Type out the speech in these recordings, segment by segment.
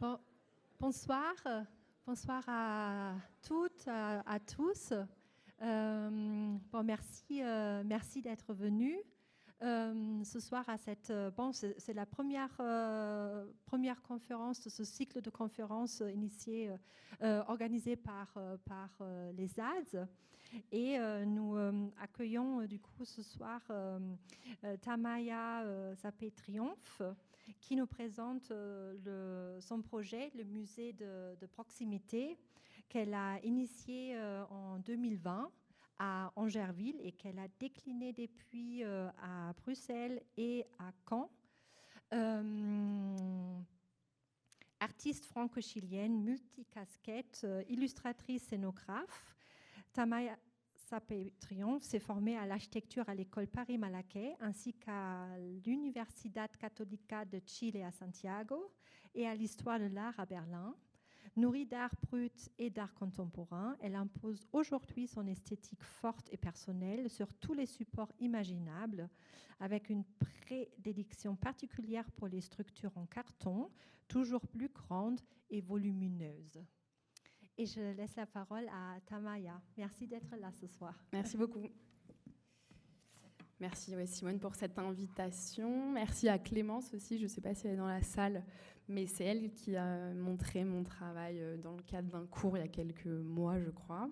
Bon, bonsoir, bonsoir à toutes, à tous. Merci d'être venus ce soir à cette. C'est la première conférence de ce cycle de conférences organisé par les ZADS. Et nous accueillons du coup ce soir Tamaya Sapé-Triomphe, qui nous présente son projet, le musée de proximité, qu'elle a initié en 2020 à Angerville et qu'elle a décliné depuis à Bruxelles et à Caen. Artiste franco-chilienne, multicasquette, illustratrice, scénographe, Tamaya Sapé-Triomphe s'est formée à l'architecture à l'école Paris-Malaquais ainsi qu'à l'Universidad Católica de Chile à Santiago et à l'histoire de l'art à Berlin. Nourrie d'art brut et d'art contemporain, elle impose aujourd'hui son esthétique forte et personnelle sur tous les supports imaginables, avec une prédilection particulière pour les structures en carton, toujours plus grandes et volumineuses. Et je laisse la parole à Tamaya. Merci d'être là ce soir. Merci beaucoup. Merci Simone pour cette invitation. Merci à Clémence aussi, je ne sais pas si elle est dans la salle, mais c'est elle qui a montré mon travail dans le cadre d'un cours il y a quelques mois, je crois.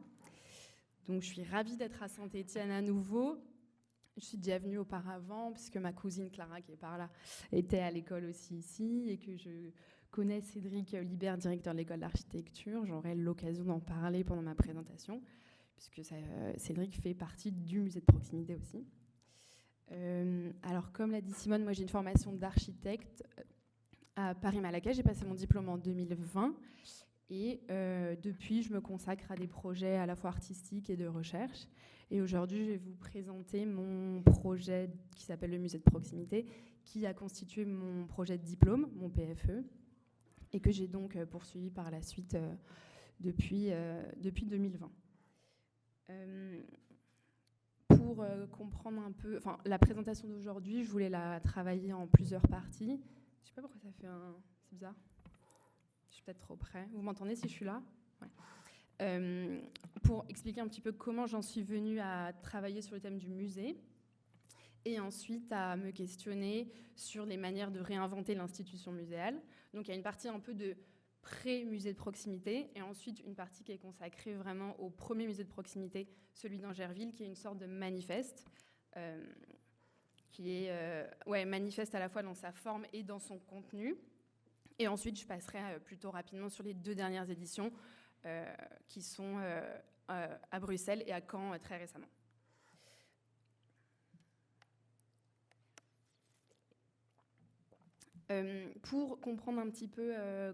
Donc je suis ravie d'être à Saint-Étienne à nouveau. Je suis déjà venue auparavant, puisque ma cousine Clara, qui est par là, était à l'école aussi ici, et que je connais Cédric Libert, directeur de l'école d'architecture. J'aurai l'occasion d'en parler pendant ma présentation, puisque Cédric fait partie du musée de proximité aussi. Alors, comme l'a dit Simone, moi j'ai une formation d'architecte à Paris-Malaquais. J'ai passé mon diplôme en 2020, et depuis, je me consacre à des projets à la fois artistiques et de recherche. Et aujourd'hui, je vais vous présenter mon projet qui s'appelle le musée de proximité, qui a constitué mon projet de diplôme, mon PFE, et que j'ai donc poursuivi par la suite depuis 2020. Pour comprendre un peu, la présentation d'aujourd'hui, je voulais la travailler en plusieurs parties. Je ne sais pas pourquoi ça fait c'est bizarre. Je suis peut-être trop près. Vous m'entendez si je suis là ? Ouais. Pour expliquer un petit peu comment j'en suis venue à travailler sur le thème du musée, et ensuite à me questionner sur les manières de réinventer l'institution muséale. Donc il y a une partie un peu de pré-musée de proximité, et ensuite une partie qui est consacrée vraiment au premier musée de proximité, celui d'Angerville, qui est une sorte de manifeste, qui est manifeste à la fois dans sa forme et dans son contenu. Et ensuite, je passerai plutôt rapidement sur les 2 dernières éditions, qui sont à Bruxelles et à Caen très récemment. Pour comprendre un petit peu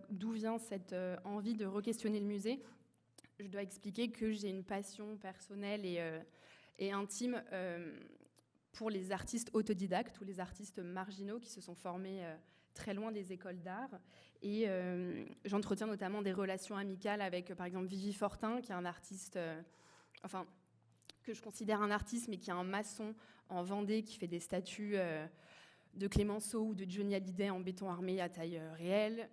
d'où vient cette envie de re-questionner le musée, je dois expliquer que j'ai une passion personnelle et intime pour les artistes autodidactes ou les artistes marginaux qui se sont formés très loin des écoles d'art. Et j'entretiens notamment des relations amicales avec, par exemple, Vivi Fortin, qui est un artiste, que je considère un artiste, mais qui est un maçon en Vendée, qui fait des statues de Clémenceau ou de Johnny Hallyday en béton armé à taille réelle.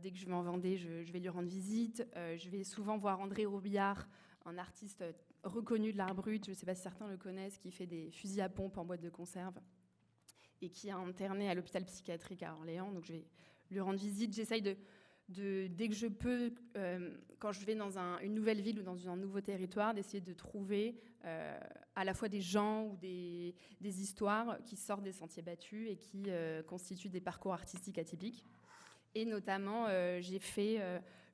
Dès que je vais en Vendée, je vais lui rendre visite. Je vais souvent voir André Robillard, un artiste reconnu de l'art brut, je ne sais pas si certains le connaissent, qui fait des fusils à pompe en boîte de conserve et qui est interné à l'hôpital psychiatrique à Orléans. Donc je vais lui rendre visite. J'essaye dès que je peux, quand je vais dans une nouvelle ville ou dans un nouveau territoire, d'essayer de trouver à la fois des gens ou des histoires qui sortent des sentiers battus et qui constituent des parcours artistiques atypiques. Et notamment, j'ai fait,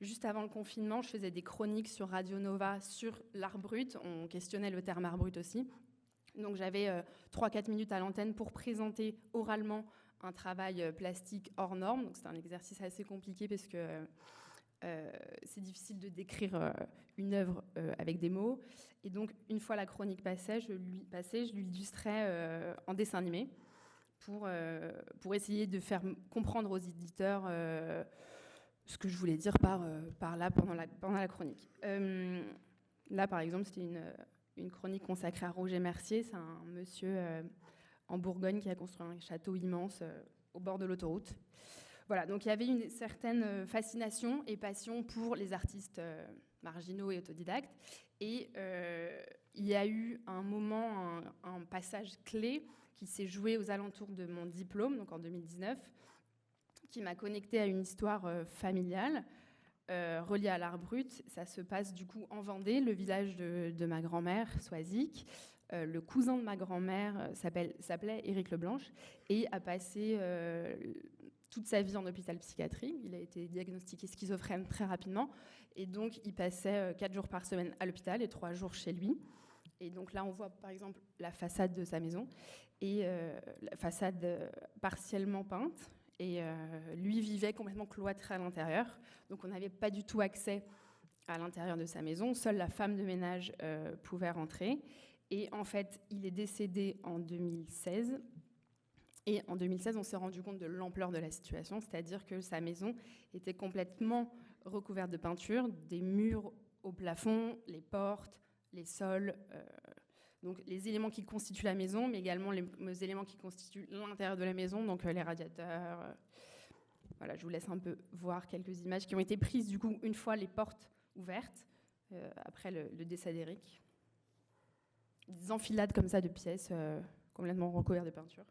juste avant le confinement, je faisais des chroniques sur Radio Nova sur l'art brut. On questionnait le terme art brut aussi. Donc j'avais 3-4 minutes à l'antenne pour présenter oralement un travail plastique hors norme. Donc c'était un exercice assez compliqué parce que c'est difficile de décrire une œuvre avec des mots. Et donc une fois la chronique passée, je lui illustrais en dessin animé pour essayer de faire comprendre aux éditeurs ce que je voulais dire par là pendant la chronique. Là, par exemple, c'était une chronique consacrée à Roger Mercier. C'est un monsieur en Bourgogne qui a construit un château immense au bord de l'autoroute. Voilà, donc il y avait une certaine fascination et passion pour les artistes marginaux et autodidactes. Et il y a eu un moment, un passage clé qui s'est joué aux alentours de mon diplôme, donc en 2019, qui m'a connectée à une histoire familiale reliée à l'art brut. Ça se passe du coup en Vendée, le village de ma grand-mère, Soisic. Le cousin de ma grand-mère s'appelait Éric Leblanche et a passé toute sa vie en hôpital psychiatrique. Il a été diagnostiqué schizophrène très rapidement. Et donc, il passait 4 jours par semaine à l'hôpital et 3 jours chez lui. Et donc là, on voit par exemple la façade de sa maison, et la façade partiellement peinte. Et lui vivait complètement cloîtré à l'intérieur. Donc, on n'avait pas du tout accès à l'intérieur de sa maison. Seule la femme de ménage pouvait rentrer. Et en fait, il est décédé en 2016. Et en 2016, on s'est rendu compte de l'ampleur de la situation, c'est-à-dire que sa maison était complètement recouverte de peinture, des murs au plafond, les portes, les sols, donc les éléments qui constituent la maison, mais également les éléments qui constituent l'intérieur de la maison, donc les radiateurs. Voilà, je vous laisse un peu voir quelques images qui ont été prises du coup une fois les portes ouvertes, après le décès d'Éric. Des enfilades comme ça de pièces complètement recouvertes de peinture.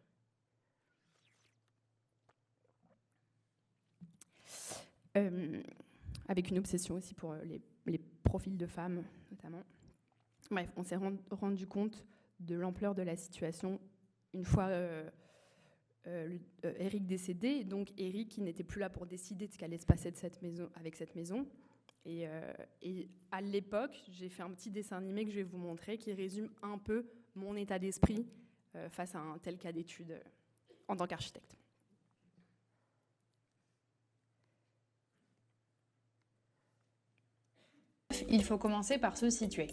Avec une obsession aussi pour les profils de femmes, notamment. Bref, on s'est rendu compte de l'ampleur de la situation une fois Éric décédé. Et donc Éric, qui n'était plus là pour décider de ce qu'allait se passer avec cette maison. Et à l'époque, j'ai fait un petit dessin animé que je vais vous montrer qui résume un peu mon état d'esprit face à un tel cas d'étude en tant qu'architecte. Il faut commencer par se situer.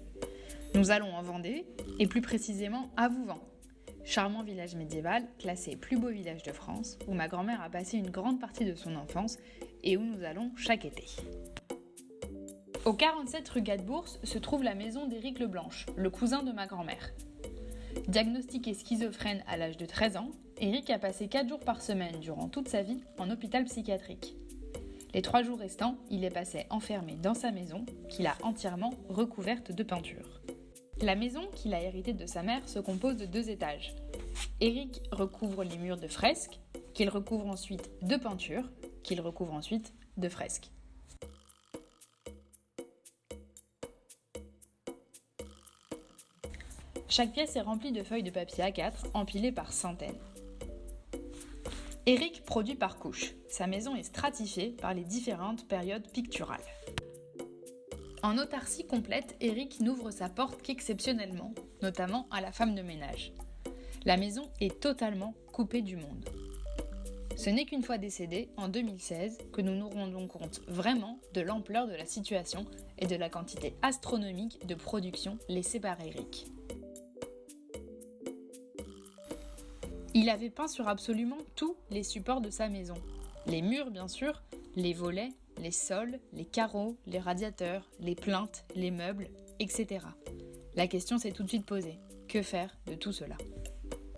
Nous allons en Vendée, et plus précisément à Vouvant, charmant village médiéval, classé plus beau village de France, où ma grand-mère a passé une grande partie de son enfance et où nous allons chaque été. Au 47 rue Gadebourse se trouve la maison d'Éric Leblanche, le cousin de ma grand-mère. Diagnostiqué schizophrène à l'âge de 13 ans, Éric a passé 4 jours par semaine durant toute sa vie en hôpital psychiatrique. Les 3 jours restants, il est passé enfermé dans sa maison, qu'il a entièrement recouverte de peinture. La maison qu'il a héritée de sa mère se compose de 2 étages. Éric recouvre les murs de fresques, qu'il recouvre ensuite de peinture, qu'il recouvre ensuite de fresques. Chaque pièce est remplie de feuilles de papier A4 empilées par centaines. Éric produit par couches. Sa maison est stratifiée par les différentes périodes picturales. En autarcie complète, Éric n'ouvre sa porte qu'exceptionnellement, notamment à la femme de ménage. La maison est totalement coupée du monde. Ce n'est qu'une fois décédé, en 2016, que nous nous rendons compte vraiment de l'ampleur de la situation et de la quantité astronomique de production laissée par Éric. Il avait peint sur absolument tous les supports de sa maison. Les murs, bien sûr, les volets, les sols, les carreaux, les radiateurs, les plinthes, les meubles, etc. La question s'est tout de suite posée. Que faire de tout cela ?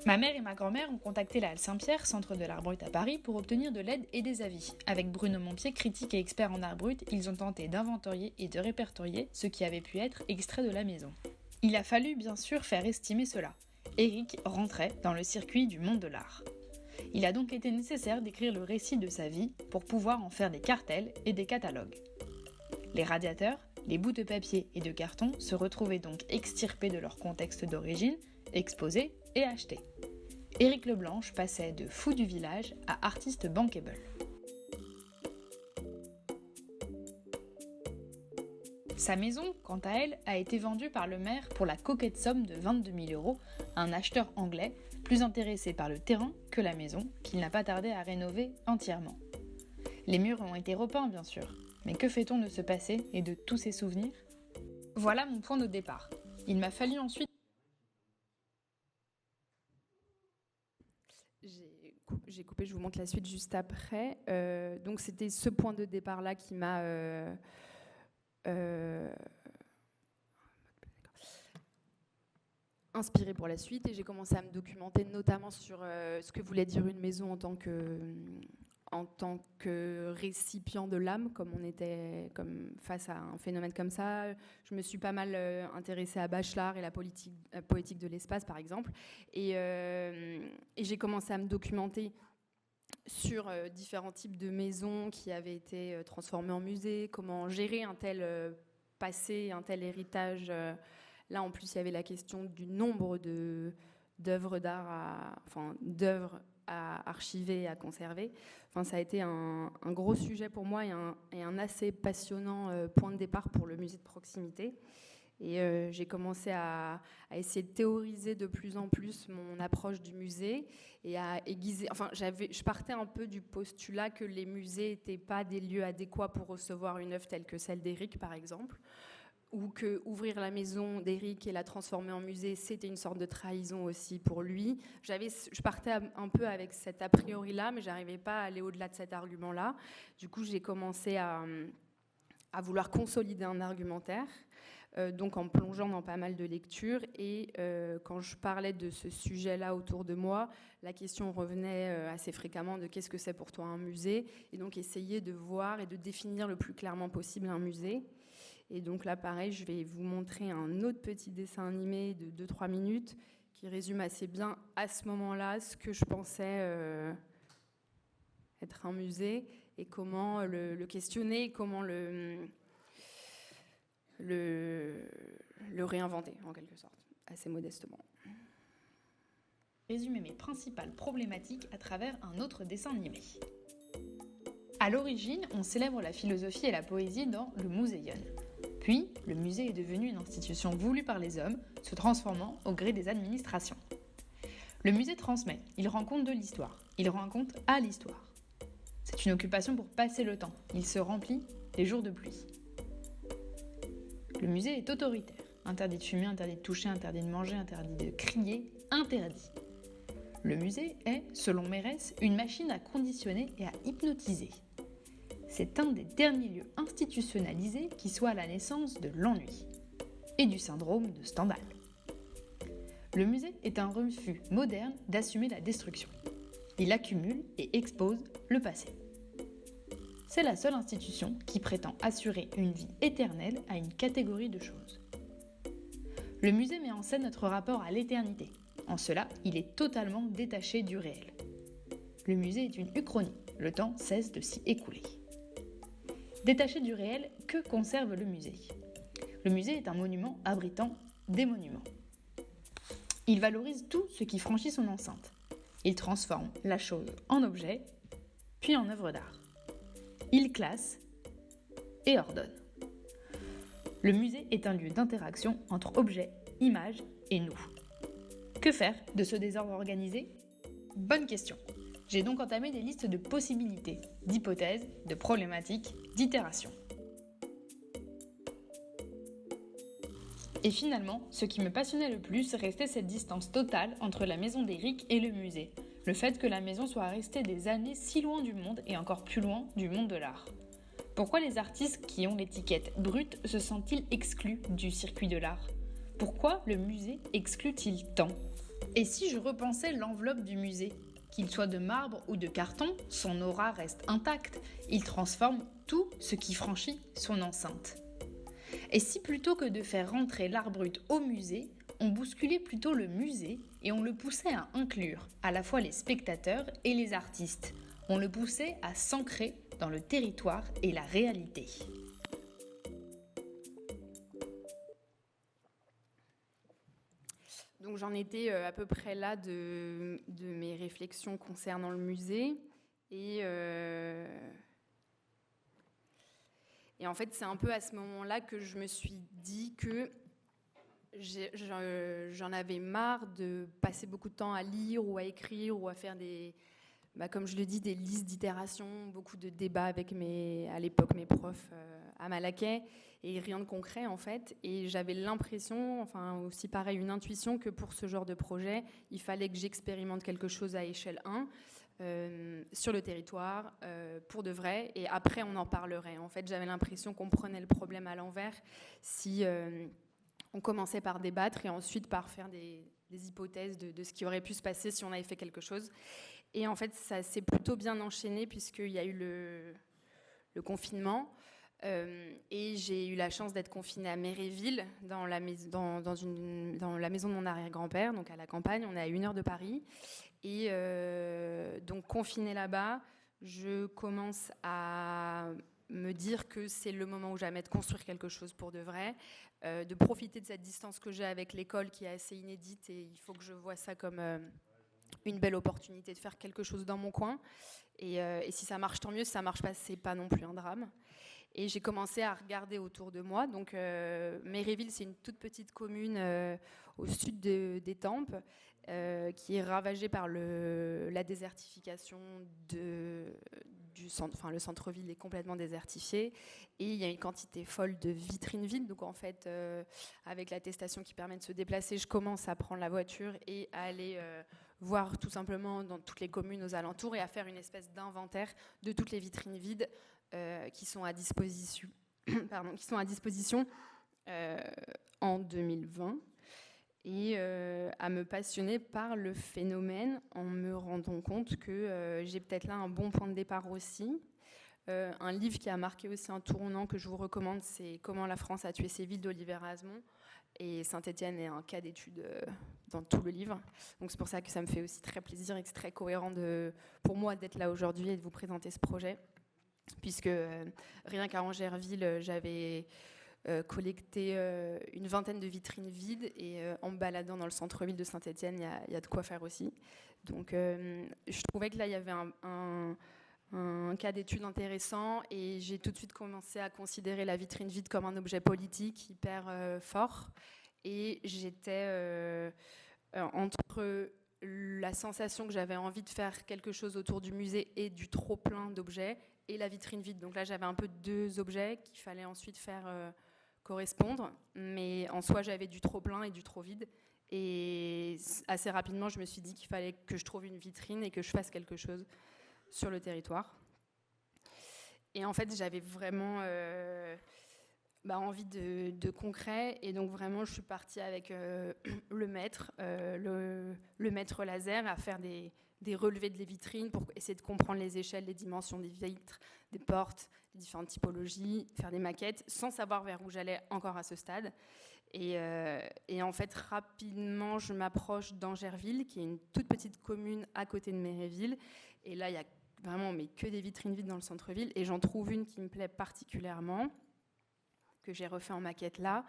Ma mère et ma grand-mère ont contacté la Halle Saint-Pierre, centre de l'art brut à Paris, pour obtenir de l'aide et des avis. Avec Bruno Montpied, critique et expert en art brut, ils ont tenté d'inventorier et de répertorier ce qui avait pu être extrait de la maison. Il a fallu bien sûr faire estimer cela. Éric rentrait dans le circuit du monde de l'art. Il a donc été nécessaire d'écrire le récit de sa vie pour pouvoir en faire des cartels et des catalogues. Les radiateurs, les bouts de papier et de carton se retrouvaient donc extirpés de leur contexte d'origine, exposés et achetés. Éric Leblanche passait de fou du village à artiste bankable. Sa maison, quant à elle, a été vendue par le maire pour la coquette somme de 22 000 € à un acheteur anglais plus intéressé par le terrain que la maison, qu'il n'a pas tardé à rénover entièrement. Les murs ont été repeints, bien sûr, mais que fait-on de ce passé et de tous ces souvenirs ? Voilà mon point de départ. Il m'a fallu ensuite... J'ai coupé, je vous montre la suite juste après. Donc c'était ce point de départ-là qui m'a... inspirée pour la suite, et j'ai commencé à me documenter notamment sur ce que voulait dire une maison en tant que récipient de l'âme, comme on était face à un phénomène comme ça. Je me suis pas mal intéressée à Bachelard et la poétique de l'espace, par exemple. Et j'ai commencé à me documenter sur différents types de maisons qui avaient été transformées en musées, comment gérer un tel passé, un tel héritage. Là, en plus, il y avait la question du nombre d'œuvres d'art, d'œuvres à archiver et à conserver. Enfin, ça a été un gros sujet pour moi et un assez passionnant point de départ pour le musée de proximité. Et j'ai commencé à essayer de théoriser de plus en plus mon approche du musée et à aiguiser. Enfin, je partais un peu du postulat que les musées n'étaient pas des lieux adéquats pour recevoir une œuvre telle que celle d'Éric, par exemple, ou que ouvrir la maison d'Éric et la transformer en musée, c'était une sorte de trahison aussi pour lui. Je partais un peu avec cet a priori-là, mais j'arrivais pas à aller au-delà de cet argument-là. Du coup, j'ai commencé à vouloir consolider un argumentaire, donc en plongeant dans pas mal de lectures. Et quand je parlais de ce sujet-là autour de moi, la question revenait assez fréquemment de qu'est-ce que c'est pour toi un musée, et donc essayer de voir et de définir le plus clairement possible un musée. Et donc là, pareil, je vais vous montrer un autre petit dessin animé de 2-3 minutes qui résume assez bien à ce moment-là ce que je pensais être un musée et comment le questionner, et comment le réinventer en quelque sorte, assez modestement. Résumer mes principales problématiques à travers un autre dessin animé. À l'origine, on célèbre la philosophie et la poésie dans le Muséon. Puis, le musée est devenu une institution voulue par les hommes, se transformant au gré des administrations. Le musée transmet, il rend compte de l'histoire, il rend compte à l'histoire. C'est une occupation pour passer le temps, il se remplit les jours de pluie. Le musée est autoritaire, interdit de fumer, interdit de toucher, interdit de manger, interdit de crier, interdit. Le musée est, selon Mérès, une machine à conditionner et à hypnotiser. C'est un des derniers lieux institutionnalisés qui soit à la naissance de l'ennui et du syndrome de Stendhal. Le musée est un refus moderne d'assumer la destruction. Il accumule et expose le passé. C'est la seule institution qui prétend assurer une vie éternelle à une catégorie de choses. Le musée met en scène notre rapport à l'éternité. En cela, il est totalement détaché du réel. Le musée est une uchronie. Le temps cesse de s'y écouler. Détaché du réel, que conserve le musée ? Le musée est un monument abritant des monuments. Il valorise tout ce qui franchit son enceinte. Il transforme la chose en objet, puis en œuvre d'art. Il classe et ordonne. Le musée est un lieu d'interaction entre objets, images et nous. Que faire de ce désordre organisé ? Bonne question. J'ai donc entamé des listes de possibilités, d'hypothèses, de problématiques, d'itérations. Et finalement, ce qui me passionnait le plus restait cette distance totale entre la maison d'Éric et le musée. Le fait que la maison soit restée des années si loin du monde et encore plus loin du monde de l'art. Pourquoi les artistes qui ont l'étiquette brute se sentent-ils exclus du circuit de l'art ? Pourquoi le musée exclut-il tant ? Et si je repensais l'enveloppe du musée ? Qu'il soit de marbre ou de carton, son aura reste intacte. Il transforme tout ce qui franchit son enceinte. Et si plutôt que de faire rentrer l'art brut au musée, on bousculait plutôt le musée et on le poussait à inclure à la fois les spectateurs et les artistes. On le poussait à s'ancrer dans le territoire et la réalité. Donc j'en étais à peu près là de mes réflexions concernant le musée. Et en fait, c'est un peu à ce moment-là que je me suis dit que j'en avais marre de passer beaucoup de temps à lire ou à écrire ou à faire comme je le dis, des listes d'itérations, beaucoup de débats avec à l'époque mes profs à Malaquais, et rien de concret en fait. Et j'avais l'impression, enfin aussi pareil, une intuition que pour ce genre de projet, il fallait que j'expérimente quelque chose à échelle 1, sur le territoire, pour de vrai, et après on en parlerait. En fait, j'avais l'impression qu'on prenait le problème à l'envers si on commençait par débattre et ensuite par faire des hypothèses de ce qui aurait pu se passer si on avait fait quelque chose. Et en fait, ça s'est plutôt bien enchaîné puisqu'il y a eu le confinement. Et j'ai eu la chance d'être confinée à Méréville, dans la maison de mon arrière-grand-père, donc à la campagne. On est à 1 heure de Paris. Et donc confinée là-bas, je commence à me dire que c'est le moment où jamais de construire quelque chose pour de vrai, de profiter de cette distance que j'ai avec l'école qui est assez inédite, et il faut que je vois ça comme une belle opportunité de faire quelque chose dans mon coin. Et si ça marche, tant mieux. Si ça marche pas, c'est pas non plus un drame. Et j'ai commencé à regarder autour de moi. Donc, Méréville, c'est une toute petite commune au sud d'Étampes, qui est ravagée par la désertification du centre. Enfin, le centre-ville est complètement désertifié. Et il y a une quantité folle de vitrines vides. Donc, en fait, avec l'attestation qui permet de se déplacer, je commence à prendre la voiture et à aller voir tout simplement dans toutes les communes aux alentours et à faire une espèce d'inventaire de toutes les vitrines vides qui sont à disposition, en 2020, et à me passionner par le phénomène en me rendant compte que j'ai peut-être là un bon point de départ aussi. Un livre qui a marqué aussi un tournant que je vous recommande, c'est « Comment la France a tué ses villes » d'Olivier Rasmont. Et Saint-Étienne est un cas d'étude dans tout le livre. Donc c'est pour ça que ça me fait aussi très plaisir et que c'est très cohérent pour moi d'être là aujourd'hui et de vous présenter ce projet. Puisque rien qu'à Angerville, j'avais collecté une vingtaine de vitrines vides, et en me baladant dans le centre-ville de Saint-Étienne, il y a de quoi faire aussi. Donc je trouvais que là, il y avait un cas d'étude intéressant, et j'ai tout de suite commencé à considérer la vitrine vide comme un objet politique hyper fort. Et j'étais entre la sensation que j'avais envie de faire quelque chose autour du musée et du trop-plein d'objets, et la vitrine vide. Donc là, j'avais un peu 2 objets qu'il fallait ensuite faire correspondre. Mais en soi, j'avais du trop-plein et du trop-vide. Et assez rapidement, je me suis dit qu'il fallait que je trouve une vitrine et que je fasse quelque chose sur le territoire. Et en fait, j'avais vraiment envie de concret. Et donc vraiment, je suis partie avec le maître laser, à faire des relevés de les vitrines pour essayer de comprendre les échelles, les dimensions des vitres, des portes, les différentes typologies, faire des maquettes, sans savoir vers où j'allais encore à ce stade. Et en fait, rapidement, je m'approche d'Angerville, qui est une toute petite commune à côté de Méréville. Et là, il y a vraiment que des vitrines vides dans le centre-ville. Et j'en trouve une qui me plaît particulièrement, que j'ai refait en maquette là,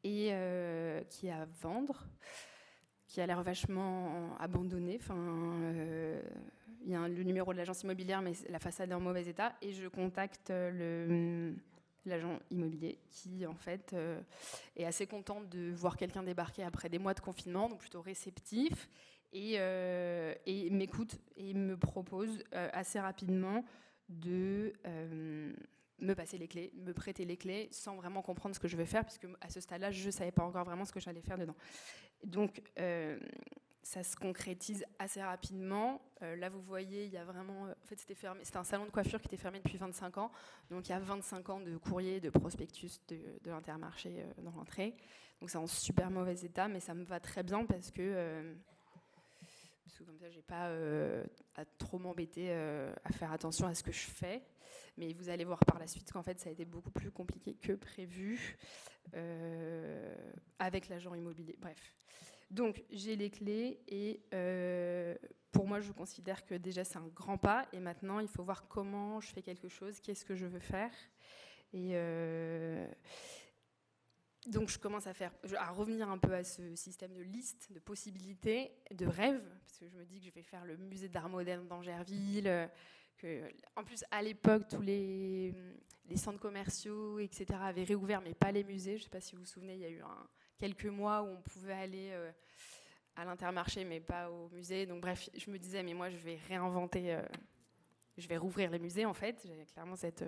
et qui est à vendre, qui a l'air vachement abandonnée. Il y a le numéro de l'agence immobilière, mais la façade est en mauvais état. Et je contacte l'agent immobilier qui, en fait, est assez content de voir quelqu'un débarquer après des mois de confinement, donc plutôt réceptif, et m'écoute et me propose assez rapidement de me passer les clés, me prêter les clés, sans vraiment comprendre ce que je vais faire, puisque à ce stade-là, je ne savais pas encore vraiment ce que j'allais faire dedans. Donc, ça se concrétise assez rapidement. Là, vous voyez, il y a vraiment... En fait, c'était fermé. C'était un salon de coiffure qui était fermé depuis 25 ans. Donc, il y a 25 ans de courrier, de prospectus de l'Intermarché dans l'entrée. Donc, c'est en super mauvais état, mais ça me va très bien parce que comme ça, je n'ai pas à trop m'embêter à faire attention à ce que je fais. Mais vous allez voir par la suite qu'en fait, ça a été beaucoup plus compliqué que prévu avec l'agent immobilier. Bref. Donc, j'ai les clés et pour moi, je considère que déjà, c'est un grand pas. Et maintenant, il faut voir comment je fais quelque chose, qu'est-ce que je veux faire. Et donc, je commence à revenir un peu à ce système de liste, de possibilités, de rêves, parce que je me dis que je vais faire le musée d'art moderne d'Angerville. En plus, à l'époque, tous les centres commerciaux, etc., avaient réouvert, mais pas les musées. Je ne sais pas si vous vous souvenez, il y a eu quelques mois où on pouvait aller à l'Intermarché, mais pas au musée. Donc bref, je me disais, mais moi, je vais réinventer, je vais rouvrir les musées, en fait. J'avais clairement cette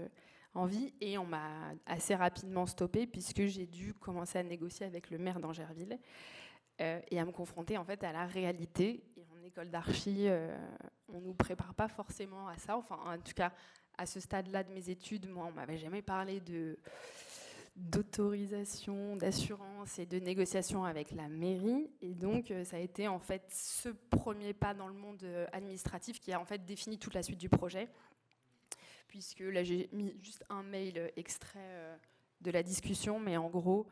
envie, et on m'a assez rapidement stoppée, puisque j'ai dû commencer à négocier avec le maire d'Angerville et à me confronter, en fait, à la réalité. Et en école d'archi, on ne nous prépare pas forcément à ça. Enfin, en tout cas, à ce stade-là de mes études, moi, on ne m'avait jamais parlé d'autorisation, d'assurance et de négociation avec la mairie. Et donc, ça a été en fait ce premier pas dans le monde administratif qui a en fait défini toute la suite du projet. Puisque là, j'ai mis juste un mail extrait de la discussion, mais en gros,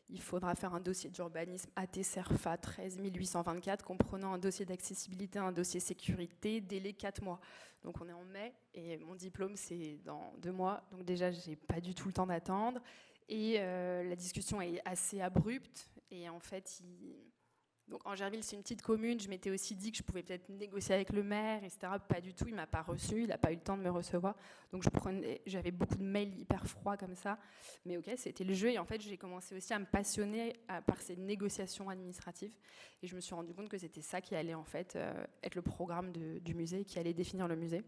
il faudra faire un dossier d'urbanisme AT-CERFA 13824, comprenant un dossier d'accessibilité, un dossier sécurité, délai 4 mois. Donc on est en mai, et mon diplôme, c'est dans 2 mois. Donc déjà, j'ai pas du tout le temps d'attendre. Et la discussion est assez abrupte. Et en fait, donc Angerville, c'est une petite commune. Je m'étais aussi dit que je pouvais peut-être négocier avec le maire, etc. Pas du tout, il ne m'a pas reçu, il n'a pas eu le temps de me recevoir. Donc j'avais beaucoup de mails hyper froids comme ça. Mais ok, c'était le jeu. Et en fait, j'ai commencé aussi à me passionner par ces négociations administratives. Et je me suis rendu compte que c'était ça qui allait en fait être le programme du musée, qui allait définir le musée.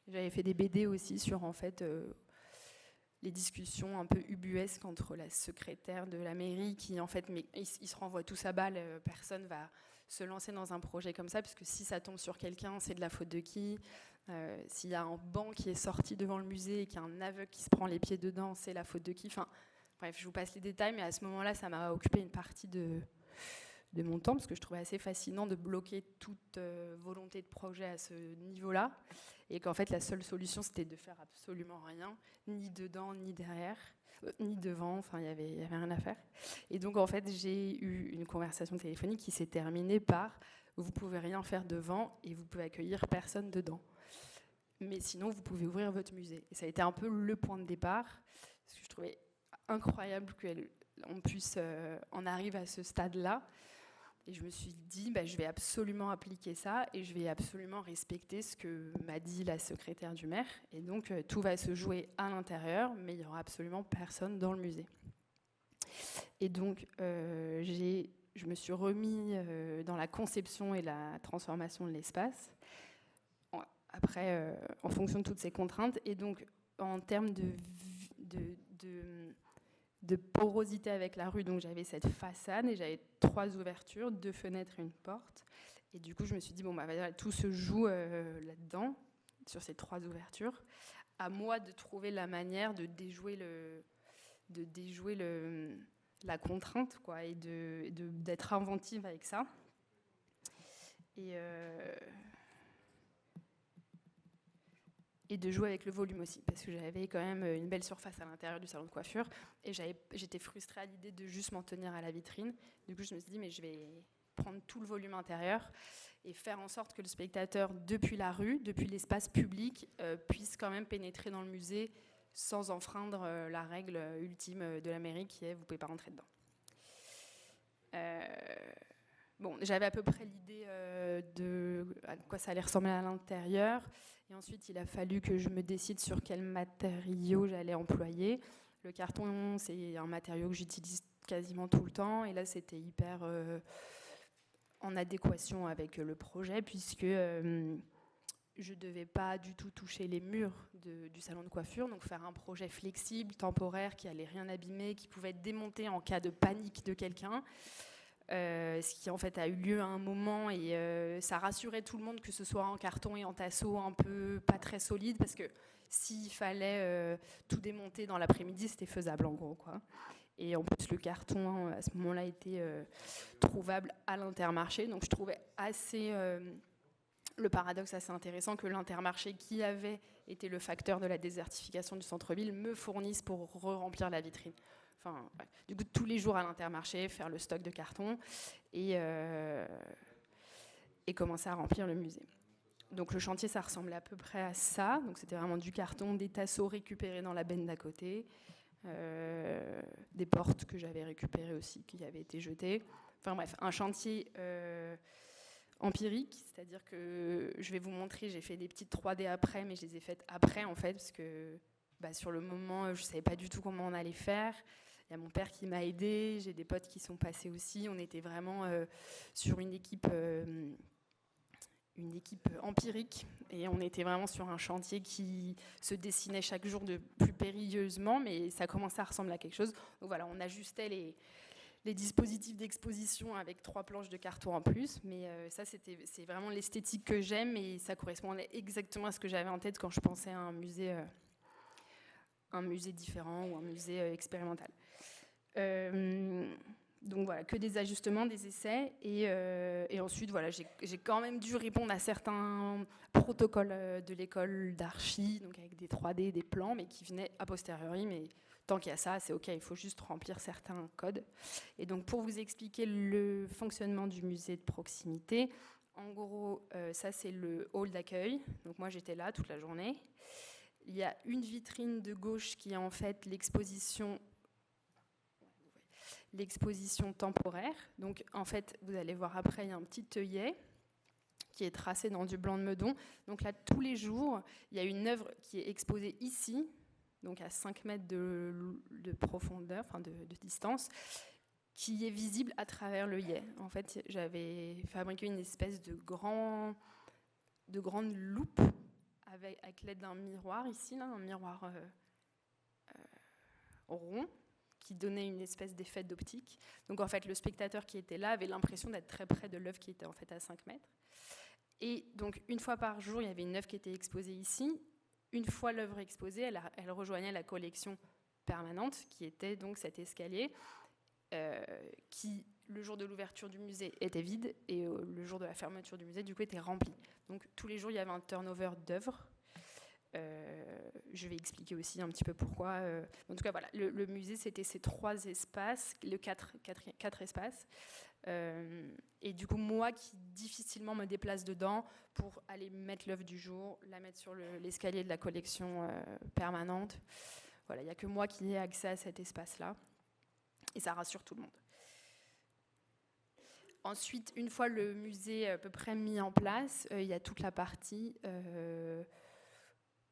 J'avais fait des BD aussi sur en fait les discussions un peu ubuesques entre la secrétaire de la mairie qui en fait, mais ils se renvoient tous à balle, personne va se lancer dans un projet comme ça, parce que si ça tombe sur quelqu'un, c'est de la faute de qui ? S'il y a un banc qui est sorti devant le musée et qu'il y a un aveugle qui se prend les pieds dedans, c'est la faute de qui ? Enfin, bref, je vous passe les détails, mais à ce moment-là, ça m'a occupé une partie de mon temps, parce que je trouvais assez fascinant de bloquer toute volonté de projet à ce niveau-là, et qu'en fait la seule solution c'était de faire absolument rien, ni dedans ni derrière, ni devant, enfin il y avait rien à faire. Et donc en fait j'ai eu une conversation téléphonique qui s'est terminée par « vous pouvez rien faire devant et vous pouvez accueillir personne dedans, mais sinon vous pouvez ouvrir votre musée ». Et ça a été un peu le point de départ, parce que je trouvais incroyable qu'on puisse en arriver à ce stade-là. Et je me suis dit, je vais absolument appliquer ça et je vais absolument respecter ce que m'a dit la secrétaire du maire. Et donc, tout va se jouer à l'intérieur, mais il n'y aura absolument personne dans le musée. Et donc, je me suis remis dans la conception et la transformation de l'espace, après, en fonction de toutes ces contraintes. Et donc, en termes de porosité avec la rue, donc j'avais cette façade et j'avais 3 ouvertures, 2 fenêtres et une porte. Et du coup, je me suis dit, tout se joue là-dedans, sur ces 3 ouvertures. À moi de trouver la manière de déjouer la contrainte, quoi, et d'être inventive avec ça. Et de jouer avec le volume aussi, parce que j'avais quand même une belle surface à l'intérieur du salon de coiffure, et j'étais frustrée à l'idée de juste m'en tenir à la vitrine. Du coup, je me suis dit, mais je vais prendre tout le volume intérieur et faire en sorte que le spectateur, depuis la rue, depuis l'espace public, puisse quand même pénétrer dans le musée sans enfreindre la règle ultime de la mairie qui est « vous ne pouvez pas rentrer dedans ». J'avais à peu près l'idée de à quoi ça allait ressembler à l'intérieur. Et ensuite, il a fallu que je me décide sur quel matériau j'allais employer. Le carton, c'est un matériau que j'utilise quasiment tout le temps. Et là, c'était hyper en adéquation avec le projet, puisque je ne devais pas du tout toucher les murs du salon de coiffure. Donc faire un projet flexible, temporaire, qui allait rien abîmer, qui pouvait être démonté en cas de panique de quelqu'un. Ce qui en fait a eu lieu à un moment, et ça rassurait tout le monde que ce soit en carton et en tasseau un peu pas très solide, parce que s'il fallait tout démonter dans l'après-midi, c'était faisable en gros, quoi. Et en plus le carton à ce moment-là était trouvable à l'Intermarché, donc je trouvais assez le paradoxe assez intéressant que l'Intermarché, qui avait été le facteur de la désertification du centre-ville, me fournisse pour re-remplir la vitrine. Enfin, ouais. Du coup, tous les jours à l'Intermarché, faire le stock de carton et commencer à remplir le musée. Donc le chantier, ça ressemblait à peu près à ça. Donc c'était vraiment du carton, des tasseaux récupérés dans la benne d'à côté, des portes que j'avais récupérées aussi, qui avaient été jetées. Enfin bref, un chantier empirique, c'est-à-dire que je vais vous montrer, j'ai fait des petites 3D après, mais je les ai faites après en fait, parce que sur le moment, je ne savais pas du tout comment on allait faire. Il y a mon père qui m'a aidée, j'ai des potes qui sont passés aussi. On était vraiment sur une équipe empirique, et on était vraiment sur un chantier qui se dessinait chaque jour de plus périlleusement, mais ça commençait à ressembler à quelque chose. Donc voilà, on ajustait les dispositifs d'exposition avec 3 planches de carton en plus, mais c'est vraiment l'esthétique que j'aime, et ça correspondait exactement à ce que j'avais en tête quand je pensais à un musée un musée différent ou un musée expérimental. Donc voilà, que des ajustements, des essais. Et ensuite, voilà, j'ai quand même dû répondre à certains protocoles de l'école d'archi, donc avec des 3D, des plans, mais qui venaient a posteriori. Mais tant qu'il y a ça, c'est OK, il faut juste remplir certains codes. Et donc pour vous expliquer le fonctionnement du musée de proximité, en gros, ça c'est le hall d'accueil. Donc moi j'étais là toute la journée. Il y a une vitrine de gauche qui est en fait l'exposition temporaire. Donc en fait, vous allez voir après, il y a un petit œillet qui est tracé dans du blanc de Meudon. Donc là, tous les jours, il y a une œuvre qui est exposée ici, donc à 5 mètres de profondeur, enfin de distance, qui est visible à travers l'œillet. En fait, j'avais fabriqué une espèce de grande loupe avec l'aide d'un miroir ici, là, un miroir rond, qui donnait une espèce d'effet d'optique. Donc en fait, le spectateur qui était là avait l'impression d'être très près de l'œuvre qui était en fait à 5 mètres. Et donc une fois par jour, il y avait une œuvre qui était exposée ici. Une fois l'œuvre exposée, elle rejoignait la collection permanente, qui était donc cet escalier, qui, le jour de l'ouverture du musée, était vide, et le jour de la fermeture du musée, du coup, était rempli. Donc tous les jours, il y avait un turnover d'œuvres. Je vais expliquer aussi un petit peu pourquoi. En tout cas, voilà, le musée, c'était ces 3 espaces, quatre espaces. Et du coup, moi qui difficilement me déplace dedans pour aller mettre l'œuvre du jour, la mettre sur l'escalier de la collection permanente. Voilà, il n'y a que moi qui ai accès à cet espace-là. Et ça rassure tout le monde. Ensuite, une fois le musée à peu près mis en place, il y a toute la partie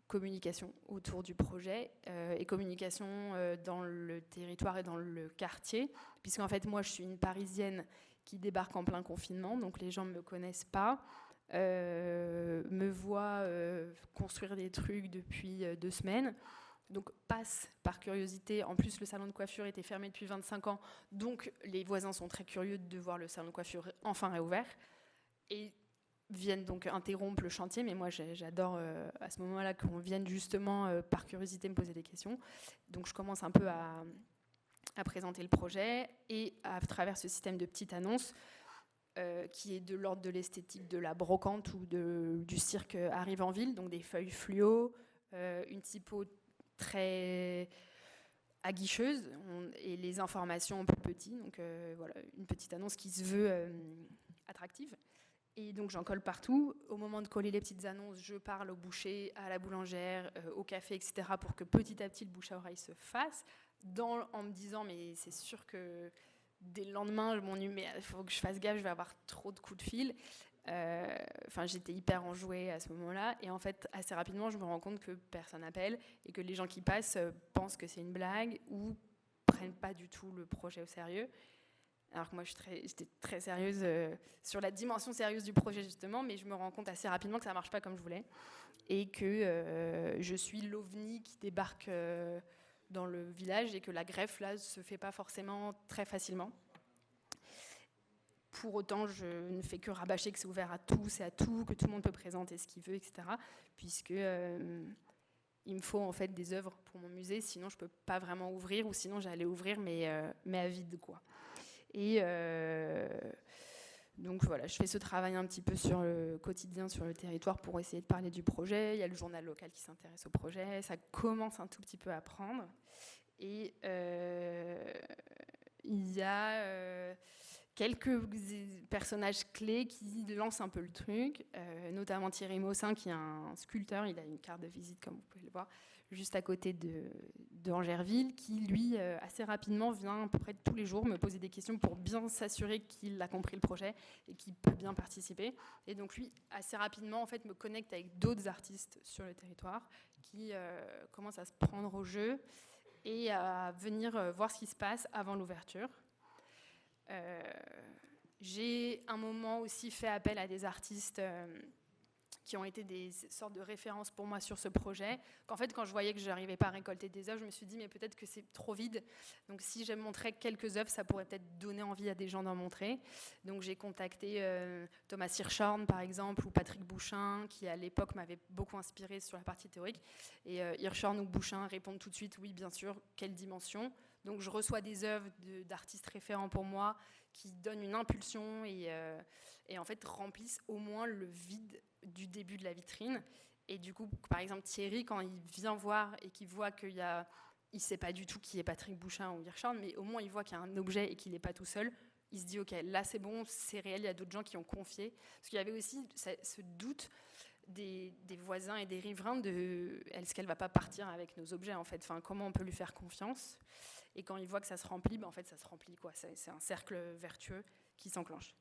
communication autour du projet et communication dans le territoire et dans le quartier, puisqu'en fait moi je suis une Parisienne qui débarque en plein confinement, donc les gens ne me connaissent pas, me voient construire des trucs depuis 2 semaines, donc passe par curiosité. En plus le salon de coiffure était fermé depuis 25 ans, donc les voisins sont très curieux de voir le salon de coiffure enfin réouvert, et viennent donc interrompre le chantier, mais moi j'adore à ce moment-là qu'on vienne justement par curiosité me poser des questions. Donc je commence un peu à présenter le projet, et à travers ce système de petites annonces qui est de l'ordre de l'esthétique de la brocante ou du cirque arrive en ville, donc des feuilles fluo, une typo très aguicheuse et les informations un peu petites, donc voilà, une petite annonce qui se veut attractive. Et donc j'en colle partout. Au moment de coller les petites annonces, je parle au boucher, à la boulangère, au café, etc. pour que petit à petit le bouche à oreille se fasse, en me disant mais c'est sûr que dès le lendemain, il faut que je fasse gaffe, je vais avoir trop de coups de fil. J'étais hyper enjouée à ce moment-là, et en fait assez rapidement je me rends compte que personne n'appelle et que les gens qui passent pensent que c'est une blague ou prennent pas du tout le projet au sérieux. Alors que moi, j'étais très sérieuse sur la dimension sérieuse du projet, justement, mais je me rends compte assez rapidement que ça ne marche pas comme je voulais, et que je suis l'ovni qui débarque dans le village, et que la greffe, là, ne se fait pas forcément très facilement. Pour autant, je ne fais que rabâcher que c'est ouvert à tous et à tout, que tout le monde peut présenter ce qu'il veut, etc. Puisque il me faut en fait des œuvres pour mon musée, sinon je ne peux pas vraiment ouvrir, ou sinon j'allais ouvrir, mais à vide, quoi. Et donc voilà, je fais ce travail un petit peu sur le quotidien, sur le territoire, pour essayer de parler du projet. Il y a le journal local qui s'intéresse au projet, ça commence un tout petit peu à prendre. Et il y a quelques personnages clés qui lancent un peu le truc, notamment Thierry Maussin, qui est un sculpteur. Il a une carte de visite, comme vous pouvez le voir, juste à côté de Angerville, qui lui, assez rapidement, vient à peu près tous les jours me poser des questions pour bien s'assurer qu'il a compris le projet et qu'il peut bien participer. Et donc lui, assez rapidement, en fait, me connecte avec d'autres artistes sur le territoire qui commencent à se prendre au jeu et à venir voir ce qui se passe avant l'ouverture. J'ai un moment aussi fait appel à des artistes qui ont été des sortes de références pour moi sur ce projet, qu'en fait, quand je voyais que je n'arrivais pas à récolter des œuvres, je me suis dit, mais peut-être que c'est trop vide. Donc, si je montrais quelques œuvres, ça pourrait peut-être donner envie à des gens d'en montrer. Donc, j'ai contacté Thomas Hirschhorn, par exemple, ou Patrick Bouchain, qui, à l'époque, m'avait beaucoup inspiré sur la partie théorique. Et Hirschhorn ou Bouchain répondent tout de suite, oui, bien sûr, quelle dimension. Donc, je reçois des œuvres d'artistes référents pour moi qui donnent une impulsion et en fait, remplissent au moins le vide du début de la vitrine. Et du coup, par exemple, Thierry, quand il vient voir et qu'il voit qu'il y a... Il ne sait pas du tout qui est Patrick Bouchain ou Hirschhorn, mais au moins, il voit qu'il y a un objet et qu'il n'est pas tout seul. Il se dit, OK, là, c'est bon, c'est réel, il y a d'autres gens qui ont confié. Parce qu'il y avait aussi ce doute des voisins et des riverains de est-ce qu'elle ne va pas partir avec nos objets, en fait. Enfin, comment on peut lui faire confiance? Et quand il voit que ça se remplit, ben, en fait, ça se remplit, quoi. C'est un cercle vertueux qui s'enclenche.